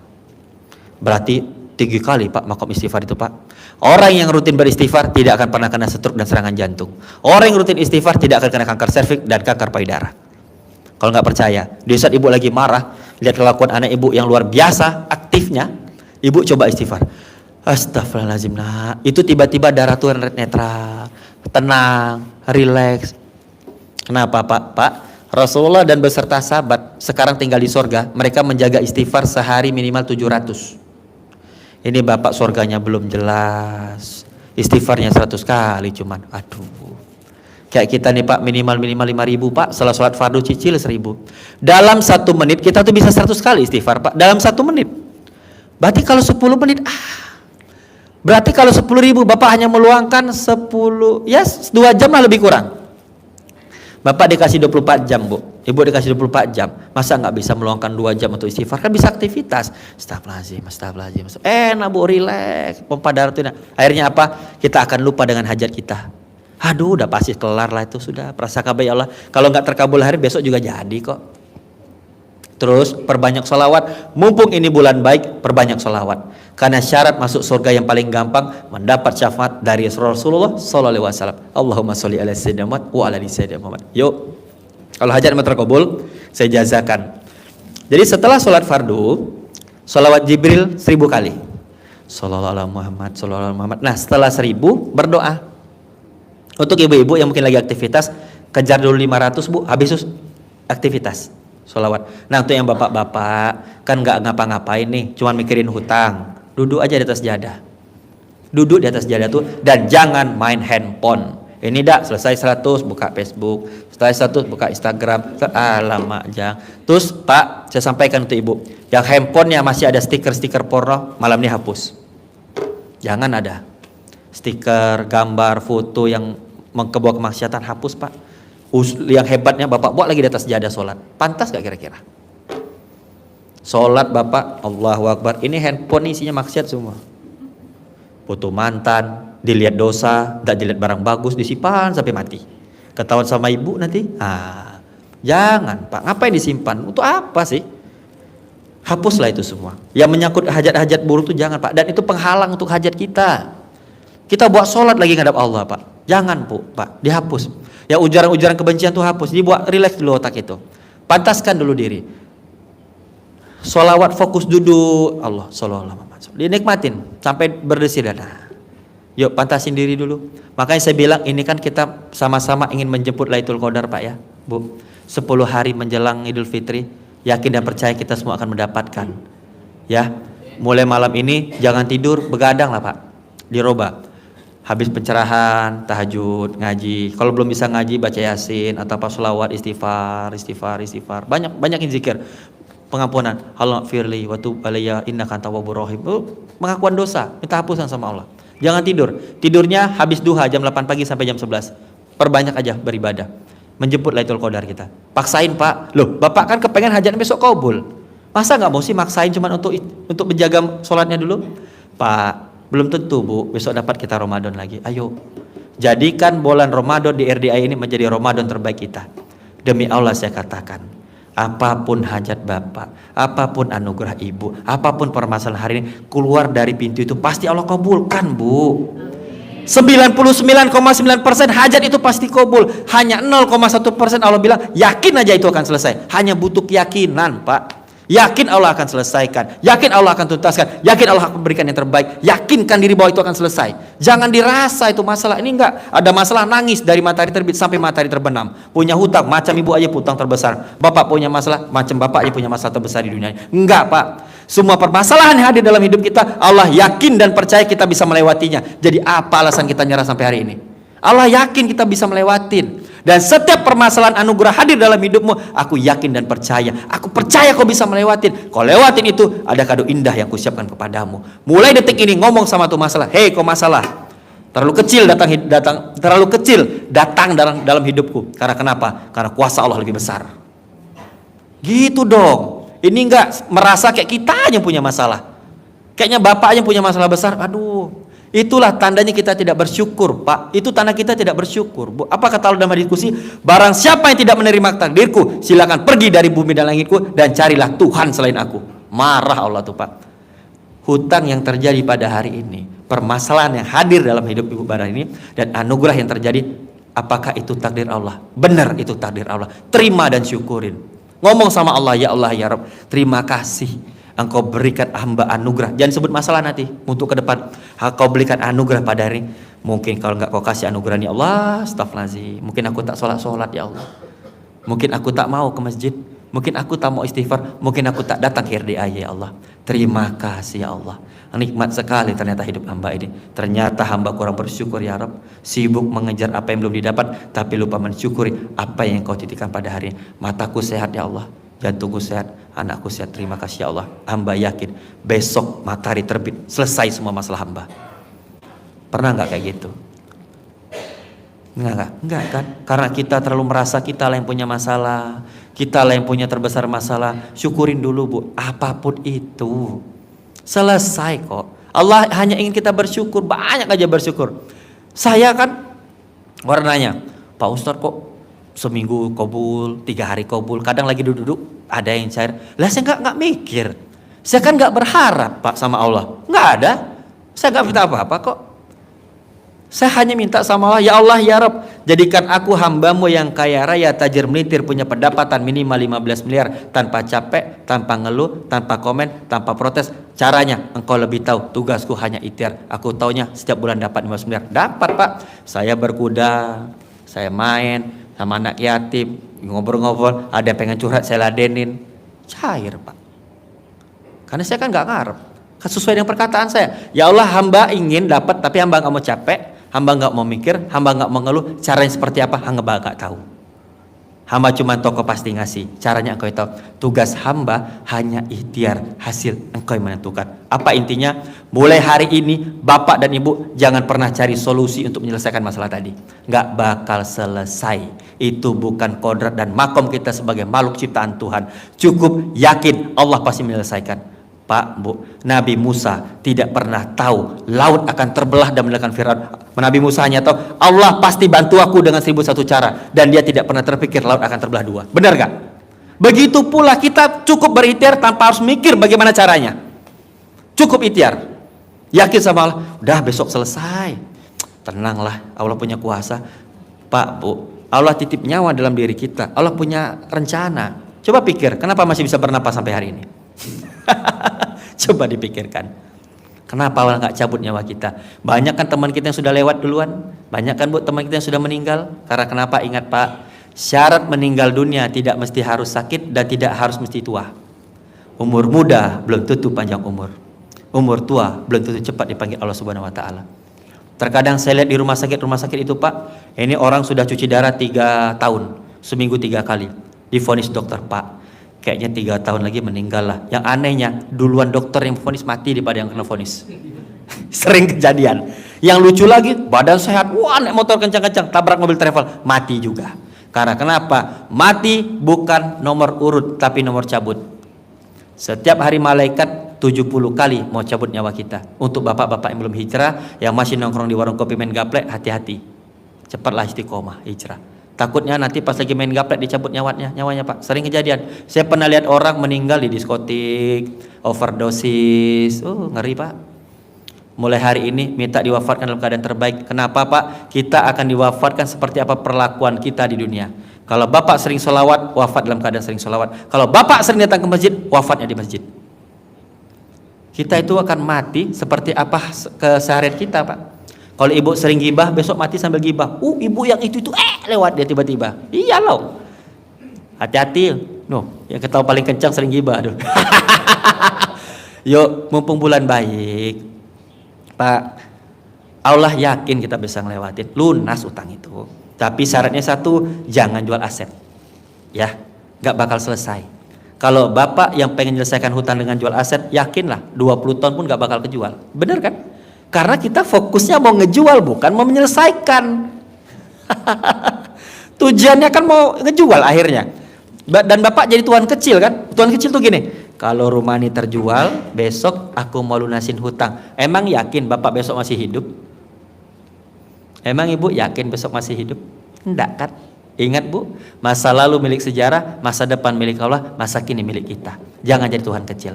C: Berarti 3 kali Pak makom istighfar itu Pak. Orang yang rutin beristighfar tidak akan pernah kena stroke dan serangan jantung. Orang yang rutin istighfar tidak akan kena kanker serviks dan kanker payudara. Kalau nggak percaya, di saat ibu lagi marah, lihat kelakuan anak ibu yang luar biasa aktifnya, ibu coba istighfar. Astagfirullahaladzim, nah itu tiba-tiba darah tuh netral, tenang, rileks. Kenapa Pak? Rasulullah dan beserta sahabat sekarang tinggal di sorga, mereka menjaga istighfar sehari minimal 700. Ini Bapak sorganya belum jelas, istighfarnya 100 kali cuman, aduh. Kayak kita nih Pak, minimal 5.000 Pak, setelah sholat fardu cicil 1.000. Dalam 1 menit kita tuh bisa 100 kali istighfar Pak, dalam 1 menit. Berarti kalau 10 menit, berarti kalau 10.000 Bapak hanya meluangkan 10, ya 2 jam lah lebih kurang. Bapak dikasih 24 jam Bu, Ibu dikasih 24 jam, masa nggak bisa meluangkan 2 jam untuk istighfar? Kan bisa aktivitas. Astagfirullahaladzim. Enak Bu, relax, pompa darah itu enak. Akhirnya apa? Kita akan lupa dengan hajat kita. Aduh, udah pasti kelar lah itu, sudah prasangka baik Allah. Kalau nggak terkabul hari besok juga jadi kok. Terus perbanyak sholawat. Mumpung ini bulan baik, perbanyak sholawat. Karena syarat masuk surga yang paling gampang mendapat syafaat dari Rasulullah Sallallahu Alaihi Wasallam. Allahumma sholli ala sayyidina Muhammad wa ala ali sayyidina Muhammad. Yuk, kalau hajat terkabul, saya jazakan. Jadi setelah sholat fardu, sholawat Jibril 1000 kali. Sallallahu alaihi Muhammad, sallallahu alaihi Muhammad. Nah, setelah 1000 berdoa. Untuk ibu-ibu yang mungkin lagi aktivitas, kejar dulu 500 Bu, habis itu aktivitas sholawat. Nah untuk yang bapak-bapak kan nggak ngapa-ngapain nih, cuma mikirin hutang, duduk aja di atas jadah. Duduk di atas jadah tuh, dan jangan main handphone. Ini dah selesai 100 buka Facebook, selesai 100 buka Instagram, alamak jangan. Terus Pak, saya sampaikan untuk ibu, yang handphonenya masih ada stiker-stiker porno, malam ini hapus. Jangan ada stiker, gambar, foto yang mengkebawa kemaksiatan, hapus Pak. Yang hebatnya Bapak buat lagi di atas jadah sholat, pantas gak kira-kira? Sholat Bapak, Allahu Akbar, ini handphone isinya maksiat semua. Foto mantan, dilihat dosa, tak dilihat barang bagus, disimpan sampai mati. Ketahuan sama ibu nanti, jangan Pak, ngapain disimpan? Untuk apa sih? Hapuslah itu semua. Yang menyangkut hajat-hajat buruk itu jangan Pak, dan itu penghalang untuk hajat kita. Kita buat sholat lagi ngadap Allah Pak, jangan Pak, dihapus. Ya ujaran-ujaran kebencian tuh hapus, dibuat relax dulu otak itu. Pantaskan dulu diri. Sholawat fokus duduk, Allah sallallahu alaihi wasallam. Dinikmatin sampai berdesir dana. Yuk pantasin diri dulu. Makanya saya bilang ini kan kita sama-sama ingin menjemput Lailatul Qadar Pak ya, Bu. 10 hari menjelang Idul Fitri, yakin dan percaya kita semua akan mendapatkan. Ya, mulai malam ini jangan tidur, begadang lah Pak. Dirobah. Habis pencerahan, tahajud, ngaji. Kalau belum bisa ngaji, baca yasin atau apa sholawat, istighfar. Banyak zikir. Pengampunan. Allah firli wa tub alayya innaka antat tawwabur rahim. Pengakuan dosa, minta hapusan sama Allah. Jangan tidur. Tidurnya habis duha jam 8 pagi sampai jam 11. Perbanyak aja beribadah. Menjemput Lailatul Qadar kita. Paksain Pak. Loh, Bapak kan kepengen hajat besok kabul. Masa nggak mau sih maksain cuma untuk menjaga sholatnya dulu? Pak, belum tentu Bu, besok dapat kita Ramadan lagi. Ayo, jadikan bulan Ramadan di RDI ini menjadi Ramadan terbaik kita. Demi Allah saya katakan, Apapun hajat bapak, apapun anugerah ibu, apapun permasalahan hari ini, keluar dari pintu itu pasti Allah kabulkan, Bu. 99,9% hajat itu pasti kabul. Hanya 0,1% Allah bilang yakin aja itu akan selesai. Hanya butuh keyakinan, Pak. Yakin Allah akan selesaikan, yakin Allah akan tuntaskan, yakin Allah akan berikan yang terbaik, yakinkan diri bahwa itu akan selesai. Jangan dirasa itu masalah. Ini enggak ada masalah nangis dari matahari terbit sampai matahari terbenam. Punya hutang macam ibu aja hutang terbesar. Bapak punya masalah macam bapak aja punya masalah terbesar di dunia ini. Enggak, Pak. Semua permasalahan yang hadir dalam hidup kita, Allah yakin dan percaya kita bisa melewatinya. Jadi apa alasan kita nyerah sampai hari ini? Allah yakin kita bisa melewatin. Dan setiap permasalahan anugerah hadir dalam hidupmu, aku yakin dan percaya. Aku percaya kau bisa melewatin. Kau lewatin itu, ada kado indah yang kusiapkan kepadamu. Mulai detik ini ngomong sama tuh masalah. Hei, kau masalah. Terlalu kecil datang dalam hidupku. Karena kenapa? Karena kuasa Allah lebih besar. Gitu dong. Ini enggak merasa kayak kita yang punya masalah. Kayaknya bapak yang punya masalah besar. Aduh. Itulah tandanya kita tidak bersyukur, Pak. Itu tanda kita tidak bersyukur. Apa kata Allah dalam diskusi? Barang siapa yang tidak menerima takdirku, silakan pergi dari bumi dan langitku dan carilah Tuhan selain aku. Marah Allah tuh, Pak. Hutang yang terjadi pada hari ini, permasalahan yang hadir dalam hidup Ibu Bara ini, dan anugerah yang terjadi, apakah itu takdir Allah? Benar itu takdir Allah. Terima dan syukurin. Ngomong sama Allah, ya Allah, ya Rabb, terima kasih. Engkau berikan hamba anugerah. Jangan sebut masalah nanti untuk ke depan. Engkau berikan anugerah pada hari ini. Mungkin kalau enggak kau kasih anugerah ini, Allah, astagfirullahaladzim. Mungkin aku tak sholat ya Allah. Mungkin aku tak mau ke masjid. Mungkin aku tak mau istighfar. Mungkin aku tak datang ke RDA ya Allah. Terima kasih ya Allah. Nikmat sekali ternyata hidup hamba ini. Ternyata hamba kurang bersyukur ya Rabb. Sibuk mengejar apa yang belum didapat, tapi lupa mensyukuri apa yang kau titipkan pada hari ini. Mataku sehat ya Allah, jantungku sehat, anakku sehat. Terima kasih ya Allah. Hamba yakin besok matahari terbit, selesai semua masalah hamba. Pernah nggak kayak gitu? Enggak kan? Karena kita terlalu merasa kita lah yang punya masalah, kita lah yang punya terbesar masalah. Syukurin dulu, Bu. Apapun itu selesai kok. Allah hanya ingin kita bersyukur, banyak aja bersyukur. Saya kan warnanya, Pak Ustadz kok seminggu kabul, 3 hari kabul, kadang lagi duduk-duduk ada yang cair. Lah saya nggak mikir, saya kan nggak berharap Pak sama Allah, nggak ada. Saya nggak minta apa-apa kok. Saya hanya minta sama Allah, ya Allah ya Rabb, jadikan aku hambamu yang kaya raya, tajir melintir, punya pendapatan minimal 15 miliar, tanpa capek, tanpa ngeluh, tanpa komen, tanpa protes. Caranya engkau lebih tahu, tugasku hanya ikhtiar. Aku taunya setiap bulan dapat 15 miliar. Dapat Pak, saya berkuda, saya main sama anak yatim, ngobrol-ngobrol, ada yang pengen curhat saya ladenin. Cair Pak. Karena saya kan gak ngarep, sesuai dengan perkataan saya. Ya Allah, hamba ingin dapat, tapi hamba gak mau capek, hamba gak mau mikir, hamba gak mau ngeluh. Caranya seperti apa, hamba gak tahu. Hamba cuma toko pasti ngasih, caranya engkau tahu. Tugas hamba hanya ikhtiar, hasil engkau yang menentukan. Apa intinya? Mulai hari ini bapak dan ibu jangan pernah cari solusi untuk menyelesaikan masalah tadi. Nggak bakal selesai. Itu bukan kodrat dan makom kita sebagai makhluk ciptaan Tuhan. Cukup yakin Allah pasti menyelesaikan. Pak, Bu, Nabi Musa tidak pernah tahu laut akan terbelah dan meninggalkan Firaun. Nabi Musa hanya tahu Allah pasti bantu aku dengan 1001 cara, dan dia tidak pernah terpikir laut akan terbelah 2. Benar gak? Begitu pula kita cukup berikhtiar tanpa harus mikir bagaimana caranya. Cukup ikhtiar, yakin sama Allah, udah besok selesai. Tenanglah, Allah punya kuasa. Pak, Bu, Allah titip nyawa dalam diri kita, Allah punya rencana. Coba pikir, kenapa masih bisa bernapas sampai hari ini? Coba dipikirkan, kenapa Allah nggak cabut nyawa kita? Banyak kan teman kita yang sudah lewat duluan, banyak kan Bu teman kita yang sudah meninggal. Karena kenapa? Ingat Pak, syarat meninggal dunia tidak mesti harus sakit dan tidak harus mesti tua. Umur muda belum tentu panjang umur, umur tua belum tentu cepat dipanggil Allah Subhanahu Wa Taala. Terkadang saya lihat di rumah sakit itu Pak, ini orang sudah cuci darah 3 tahun, seminggu 3 kali, divonis dokter Pak, kayaknya 3 tahun lagi meninggal lah. Yang anehnya duluan dokter yang vonis mati daripada yang kena vonis. Sering kejadian. Yang lucu lagi, badan sehat, wah naik motor kencang-kencang, tabrak mobil travel, mati juga. Karena kenapa? Mati bukan nomor urut tapi nomor cabut. Setiap hari malaikat 70 kali mau cabut nyawa kita. Untuk bapak-bapak yang belum hijrah, yang masih nongkrong di warung kopi main gaplek, hati-hati. Cepatlah istiqomah hijrah. Takutnya nanti pas lagi main gaplek dicabut nyawanya Pak. Sering kejadian. Saya pernah lihat orang meninggal di diskotik, overdosis. Ngeri Pak. Mulai hari ini minta diwafatkan dalam keadaan terbaik. Kenapa Pak? Kita akan diwafatkan seperti apa perlakuan kita di dunia. Kalau Bapak sering sholawat, wafat dalam keadaan sering sholawat. Kalau Bapak sering datang ke masjid, wafatnya di masjid. Kita itu akan mati seperti apa keseharian kita Pak. Kalau ibu sering gibah, besok mati sambil gibah. Ibu yang itu lewat dia tiba-tiba. Iya loh. Hati-hati. Yang ketawa paling kencang sering gibah. Aduh. Yuk, mumpung bulan baik, Pak. Allah yakin kita bisa ngelewatin. Lunas utang itu. Tapi syaratnya satu, jangan jual aset. Ya, nggak bakal selesai. Kalau Bapak yang pengen menyelesaikan hutang dengan jual aset, yakinlah 20 tahun pun nggak bakal kejual. Bener kan? Karena kita fokusnya mau ngejual, bukan mau menyelesaikan. Tujuannya kan mau ngejual akhirnya. Dan Bapak jadi tuan kecil kan? Tuan kecil tuh gini, kalau rumah ini terjual, besok aku mau lunasin hutang. Emang yakin Bapak besok masih hidup? Emang Ibu yakin besok masih hidup? Enggak kan? Ingat Bu, masa lalu milik sejarah, masa depan milik Allah, masa kini milik kita. Jangan jadi tuan kecil.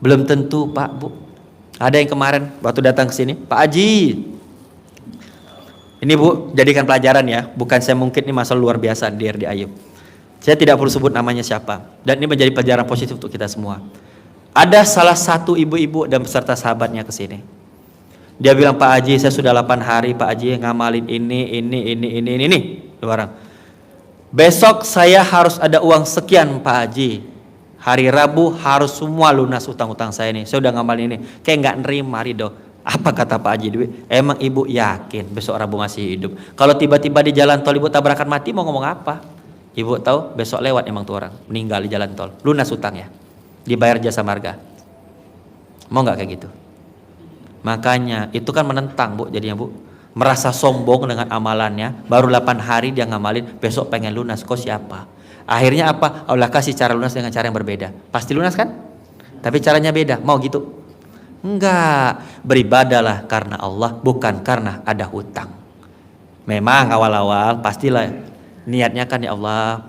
C: Belum tentu Pak Bu. Ada yang kemarin waktu datang ke sini, Pak Haji. Ini Bu, jadikan pelajaran ya. Bukan saya mungkin ini masalah luar biasa di RD Ayub. Saya tidak perlu sebut namanya siapa. Dan ini menjadi pelajaran positif untuk kita semua. Ada salah satu ibu-ibu dan beserta sahabatnya ke sini. Dia bilang, Pak Haji, saya sudah 8 hari Pak Haji ngamalin ini. Dua orang. Besok saya harus ada uang sekian Pak Haji. Hari Rabu harus semua lunas utang-utang saya nih. Saya udah ngamalin ini. Kayak nggak nerima Ridho. Apa kata Pak Haji Dwi? Emang ibu yakin besok Rabu masih hidup? Kalau tiba-tiba di jalan tol ibu tabrakan mati mau ngomong apa? Ibu tahu besok lewat emang tuh orang meninggal di jalan tol. Lunas utangnya. Dibayar jasa marga. Mau nggak kayak gitu? Makanya itu kan menentang Bu jadinya Bu. Merasa sombong dengan amalannya. Baru 8 hari dia ngamalin. Besok pengen lunas. Kok siapa? Akhirnya apa? Allah kasih cara lunas dengan cara yang berbeda. Pasti lunas kan? Tapi caranya beda. Mau gitu? Enggak. Beribadahlah karena Allah, bukan karena ada hutang. Memang awal-awal pastilah niatnya kan ya Allah,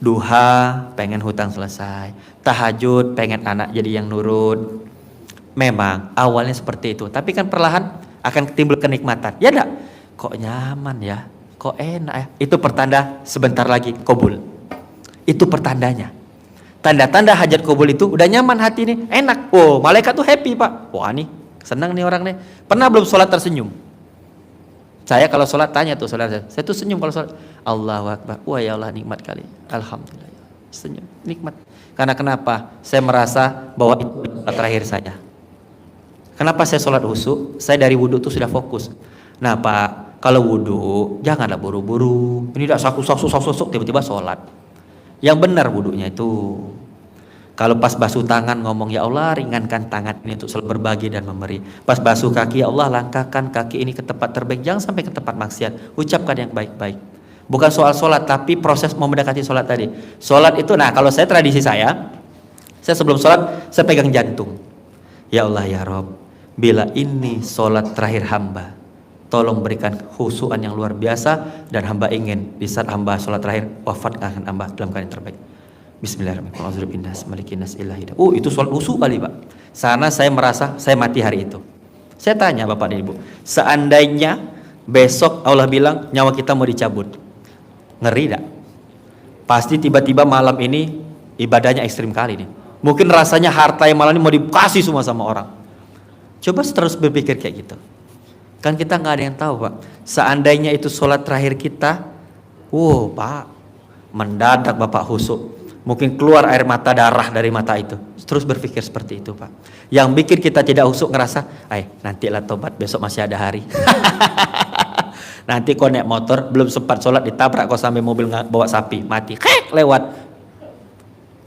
C: duha pengen hutang selesai, tahajud pengen anak jadi yang nurut. Memang awalnya seperti itu. Tapi kan perlahan akan timbul kenikmatan. Ya enggak? Kok nyaman ya? Kok enak ya? Itu pertanda sebentar lagi kabul. Itu pertandanya. Tanda-tanda hajat kabul itu udah nyaman hati nih, enak. Malaikat tuh happy Pak. Wah nih, senang nih orang nih. Pernah belum sholat tersenyum? Saya kalau sholat tanya tuh saudara saya tuh senyum kalau sholat. Allahu Akbar. Wah ya Allah nikmat kali. Alhamdulillah. Senyum, nikmat. Karena kenapa? Saya merasa bahwa itu sholat terakhir saya. Kenapa saya sholat khusyuk? Saya dari wudhu tuh sudah fokus. Nah Pak, kalau wudhu janganlah buru-buru. Ini tidak saku tiba-tiba sholat. Yang benar wudhunya itu. Kalau pas basuh tangan ngomong ya Allah ringankan tangan ini untuk selalu berbagi dan memberi. Pas basuh kaki ya Allah langkahkan kaki ini ke tempat terbaik. Jangan sampai ke tempat maksiat. Ucapkan yang baik-baik. Bukan soal sholat tapi proses mau mendekati sholat tadi. Sholat itu kalau saya tradisi saya sebelum sholat saya pegang jantung. Ya Allah ya Rob, bila ini sholat terakhir hamba, tolong berikan khusyuan yang luar biasa dan hamba ingin di saat hamba sholat terakhir wafatkan hamba dalam keadaan terbaik. Bismillahirrahmanirrahim. Itu sholat khusyuk kali Pak. Sana saya merasa saya mati hari itu. Saya tanya Bapak dan Ibu, seandainya besok Allah bilang nyawa kita mau dicabut, ngeri tak? Pasti tiba-tiba malam ini ibadahnya ekstrim kali nih. Mungkin rasanya harta yang malam ini mau dikasih semua sama orang. Coba terus berpikir kayak gitu. Kan kita nggak ada yang tahu Pak. Seandainya itu sholat terakhir kita, Pak, mendadak Bapak khusyuk. Mungkin keluar air mata darah dari mata itu. Terus berpikir seperti itu Pak. Yang bikin kita tidak khusyuk ngerasa, nantilah tobat besok masih ada hari. Nanti kau naik motor belum sempat sholat ditabrak kau sampai mobil bawa sapi mati, lewat.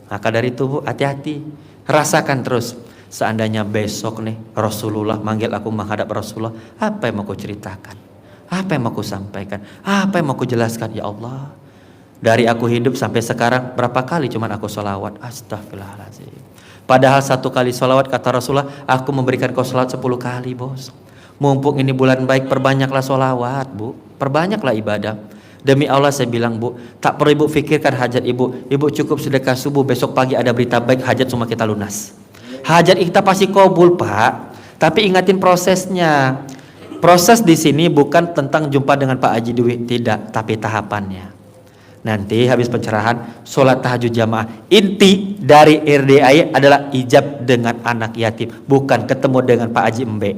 C: Maka dari itu Bu, hati-hati. Rasakan terus. Seandainya besok nih Rasulullah manggil aku menghadap Rasulullah, apa yang mau ku ceritakan? Apa yang mau ku sampaikan? Apa yang mau ku jelaskan? Ya Allah, dari aku hidup sampai sekarang berapa kali cuman aku sholawat? Astagfirullahaladzim. Padahal 1 kali sholawat kata Rasulullah, aku memberikan kau sholawat 10 kali bos. Mumpung ini bulan baik, perbanyaklah sholawat Bu, perbanyaklah ibadah. Demi Allah saya bilang Bu, tak perlu ibu pikirkan hajat ibu. Ibu cukup sedekah subuh, besok pagi ada berita baik, hajat semua kita lunas. Hajat kita pasti kabul Pak. Tapi ingatin prosesnya. Proses di sini bukan tentang jumpa dengan Pak Haji Dwi, tidak, tapi tahapannya. Nanti habis pencerahan, sholat tahajud jamaah. Inti dari RDI adalah ijab dengan anak yatim, bukan ketemu dengan Pak Haji Embe.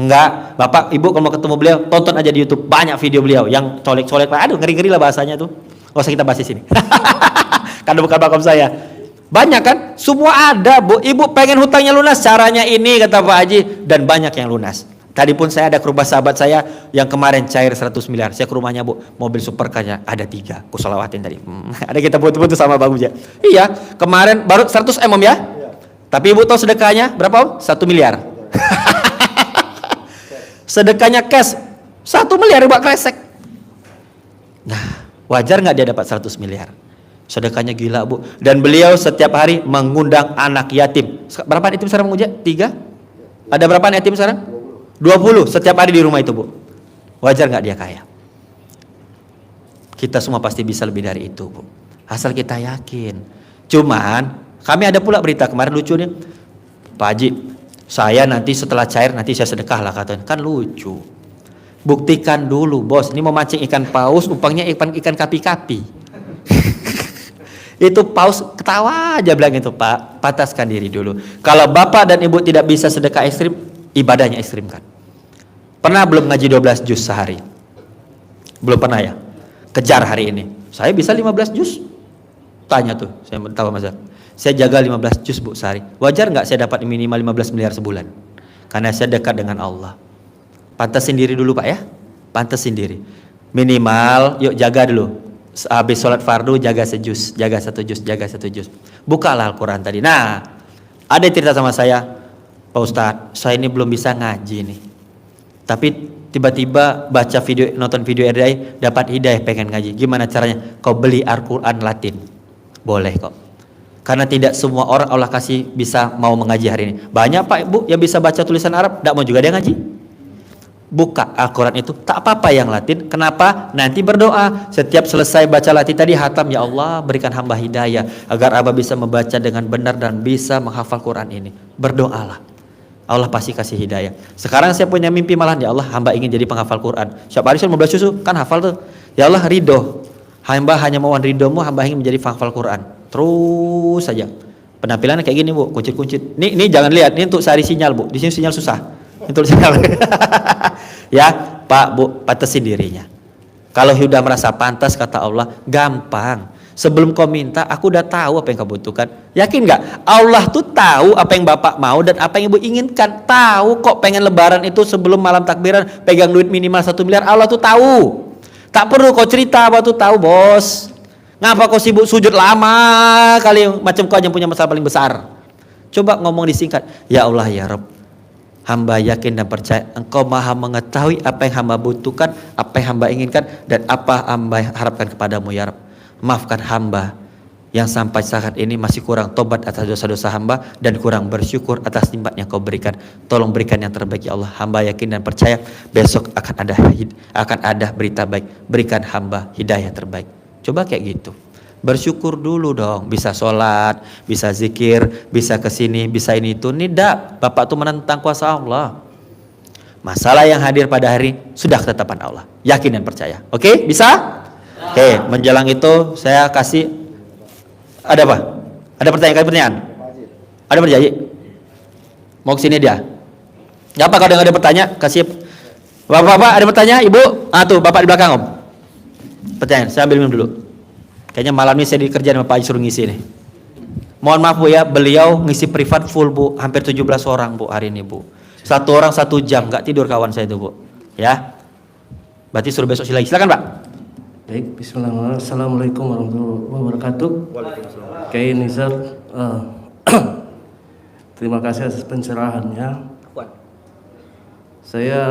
C: Enggak, Bapak Ibu kalau mau ketemu beliau, tonton aja di YouTube, banyak video beliau yang colek-colek, aduh ngeri-ngeri lah bahasanya tuh. Gak usah kita bahas di sini. Karena bukan bakom saya. Banyak kan? Semua ada, Bu. Ibu pengen hutangnya lunas, caranya ini kata Pak Haji, dan banyak yang lunas. Tadi pun saya ada ke rumah sahabat saya yang kemarin cair 100 miliar. Saya ke rumahnya Bu, mobil supercarnya ada 3. Aku solawatin tadi. Ada kita butuh-butuh sama Bang Uja. Iya, kemarin baru 100 M Om ya. Tapi Ibu tahu sedekahnya berapa Om? 1 miliar. Sedekahnya cash 1 miliar Ibu kresek. Nah, wajar nggak dia dapat 100 miliar? Sedekahnya gila Bu. Dan beliau setiap hari mengundang anak yatim. Berapa yatim sekarang Bang Uja? 3? Ada berapa yatim sekarang? 20 setiap hari di rumah itu Bu. Wajar nggak dia kaya? Kita semua pasti bisa lebih dari itu Bu. Asal kita yakin. Cuman kami ada pula berita kemarin lucu nih. Pak Haji, saya nanti setelah cair nanti saya sedekah lah katanya. Kan lucu. Buktikan dulu bos. Ini mau mancing ikan paus, upangnya ikan kapi-kapi. Itu paus ketawa aja bilang itu Pak. Pataskan diri dulu. Kalau bapak dan ibu tidak bisa sedekah ekstrim, ibadahnya ekstrimkan. Pernah belum ngaji 12 juz sehari? Belum pernah ya? Kejar hari ini. Saya bisa 15 juz. Tanya tuh, saya tahu Mas. Saya jaga 15 juz Bu sehari. Wajar nggak saya dapat minimal 15 miliar sebulan? Karena saya dekat dengan Allah. Pantasin diri dulu Pak ya. Pantasin diri. Minimal yuk jaga dulu. Habis sholat fardu jaga sejuz, jaga 1 juz, jaga 1 juz. Bukalah Al-Quran tadi. Nah, ada cerita sama saya, Pak Ustadz, saya ini belum bisa ngaji nih. Tapi tiba-tiba baca video, nonton video RDI, dapat hidayah pengen ngaji. Gimana caranya? Kau beli Al-Quran Latin. Boleh kok. Karena tidak semua orang Allah kasih bisa mau mengaji hari ini. Banyak Pak Ibu yang bisa baca tulisan Arab, tidak mau juga dia ngaji. Buka Al-Quran itu, tak apa-apa yang Latin. Kenapa? Nanti berdoa. Setiap selesai baca Latin tadi, hatam, ya Allah berikan hamba hidayah agar Abah bisa membaca dengan benar dan bisa menghafal Quran ini. Berdoalah. Allah pasti kasih hidayah. Sekarang saya punya mimpi malah, ya Allah hamba ingin jadi penghafal Quran. Setiap hari 15 susu kan hafal tuh. Ya Allah ridho. Hamba hanya mohon ridhomu, hamba ingin menjadi penghafal Quran. Terus saja. Penampilannya kayak gini Bu, kuncit-kuncit. Ini jangan lihat, ini untuk sari sinyal Bu. Di sini sinyal susah. Itu sinyal. Ya Pak Bu, patasin dirinya. Kalau sudah merasa pantas kata Allah, gampang. Sebelum kau minta, aku udah tahu apa yang kau butuhkan. Yakin nggak? Allah tuh tahu apa yang Bapak mau dan apa yang Ibu inginkan. Tahu kok pengen lebaran itu sebelum malam takbiran pegang duit minimal 1 miliar. Allah tuh tahu. Tak perlu kau cerita, apa tuh tahu bos. Ngapa kau sibuk sujud lama kali macam kau yang punya masalah paling besar. Coba ngomong disingkat. Ya Allah ya Rabb, hamba yakin dan percaya Engkau maha mengetahui apa yang hamba butuhkan, apa yang hamba inginkan, dan apa hamba harapkan kepadamu ya Rabb. Maafkan hamba yang sampai saat ini masih kurang tobat atas dosa-dosa hamba dan kurang bersyukur atas nikmat yang kau berikan. Tolong berikan yang terbaik ya Allah. Hamba yakin dan percaya besok akan ada berita baik. Berikan hamba hidayah terbaik. Coba kayak gitu. Bersyukur dulu dong. Bisa sholat, bisa zikir, bisa kesini, bisa ini itu. Tidak, Bapak tuh menentang kuasa Allah. Masalah yang hadir pada hari sudah ketetapan Allah. Yakin dan percaya. Oke, bisa? Oke, menjelang itu saya kasih, ada apa? Ada pertanyaan? Ada pertanyaan? Mau kesini dia? Ya apa kalau ada pertanyaan? Kasih. Bapak-bapak ada pertanyaan? Ibu? Ah tuh Bapak di belakang Om. Pertanyaan, saya ambil minum dulu. Kayaknya malam ini saya dikerjain sama Pak Haji suruh ngisi nih. Mohon maaf Bu ya, beliau ngisi privat full Bu, hampir 17 orang Bu hari ini Bu. 1 orang 1 jam, nggak tidur kawan saya itu Bu. Ya, berarti suruh besok lagi. Silakan Pak.
B: Baik, bismillahirrahmanirrahim. Assalamualaikum warahmatullahi wabarakatuh. Kiai Nizar, terima kasih atas pencerahannya. Saya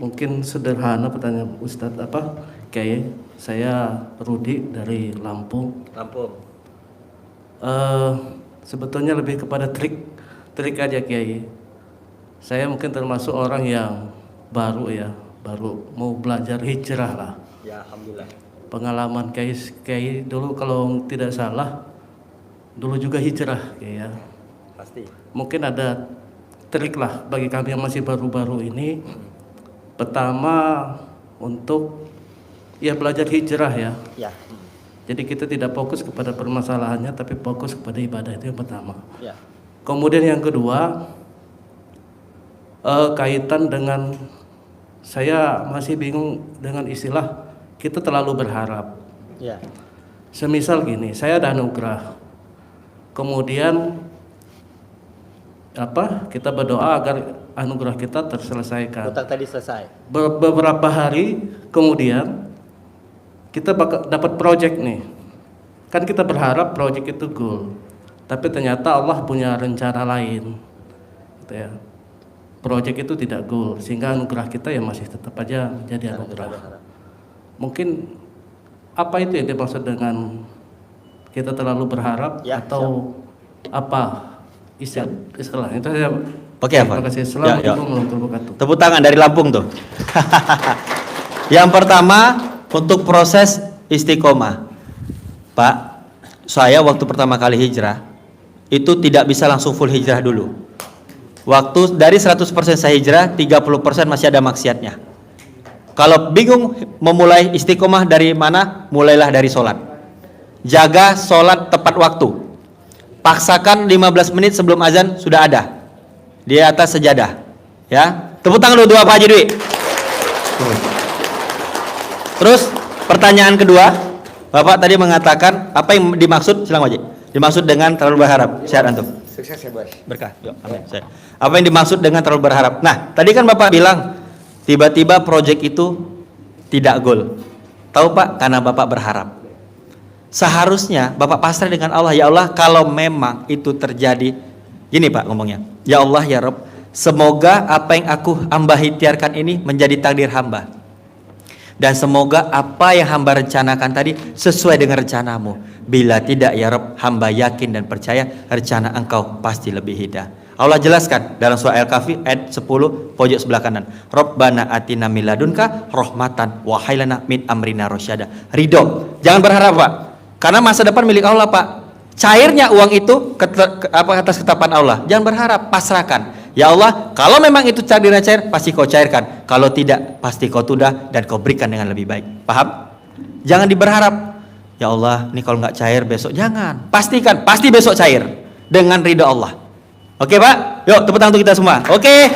B: mungkin sederhana pertanyaan Ustadz Kiai. Saya Rudi dari Lampung. Sebetulnya lebih kepada trik aja Kiai. Saya mungkin termasuk orang yang baru mau belajar hijrah lah.
C: Ya, alhamdulillah.
B: Pengalaman kayak dulu kalau tidak salah, dulu juga hijrah kayak ya.
C: Pasti.
B: Mungkin ada trik lah bagi kami yang masih baru-baru ini. Pertama untuk ya belajar hijrah ya.
C: Ya.
B: Jadi kita tidak fokus kepada permasalahannya, tapi fokus kepada ibadah, itu yang pertama.
C: Ya.
B: Kemudian yang kedua, kaitan dengan, saya masih bingung dengan istilah kita terlalu berharap.
C: Ya.
B: Semisal gini, saya ada anugerah, kemudian kita berdoa agar anugerah kita terselesaikan.
C: Utang tadi selesai.
B: Beberapa hari kemudian kita bakal dapat project nih. Kan kita berharap project itu goal, tapi ternyata Allah punya rencana lain, gitu ya. Project itu tidak goal, sehingga anugerah kita ya masih tetap aja menjadi anugerah. Mungkin apa itu yang dimaksud dengan kita terlalu berharap,
C: Ya,
B: apa istilah itu saya.
C: Oke, apa?
B: Terima kasih. Assalamualaikum warahmatullahi wabarakatuh.
C: Tepuk tangan dari Lampung tuh. Yang pertama untuk proses istiqomah. Pak, saya waktu pertama kali hijrah itu tidak bisa langsung full hijrah dulu. Waktu dari 100% saya hijrah, 30% masih ada maksiatnya. Kalau bingung memulai istiqomah dari mana, mulailah dari sholat. Jaga sholat tepat waktu. Paksakan 15 menit sebelum azan sudah ada di atas sejadah. Ya, tepuk tangan dulu Pak Haji Dwi. Terus pertanyaan kedua, Bapak tadi mengatakan apa yang dimaksud, silang Haji. Dimaksud dengan terlalu berharap. Sehat antum.
D: Sukses ya bos.
C: Berkah. Yuk, amin. Saya. Apa yang dimaksud dengan terlalu berharap? Nah, tadi kan Bapak bilang tiba-tiba proyek itu tidak goal. Tahu Pak? Karena Bapak berharap. Seharusnya Bapak pasrah dengan Allah. Ya Allah, kalau memang itu terjadi, gini Pak ngomongnya. Ya Allah, ya Rabb, semoga apa yang aku hamba ikhtiarkan ini menjadi takdir hamba. Dan semoga apa yang hamba rencanakan tadi sesuai dengan rencanamu. Bila tidak ya Rabb, hamba yakin dan percaya rencana engkau pasti lebih indah. Allah jelaskan dalam surah Al-Kahfi ayat 10 pojok sebelah kanan. Rabbana atina min ladunka rahmatan wa hailana min amrina rasyada. Ridho. Jangan berharap Pak. Karena masa depan milik Allah Pak. Cairnya uang itu atas ketetapan Allah. Jangan berharap, pasrahkan. Ya Allah, kalau memang itu takdirnya cair, pasti kau cairkan. Kalau tidak, pasti kau tunda dan kau berikan dengan lebih baik. Paham? Jangan diberharap. Ya Allah, ini kalau nggak cair besok, jangan. Pastikan, pasti besok cair dengan ridha Allah. Oke Pak? Yuk tepuk tangan untuk kita semua. Oke.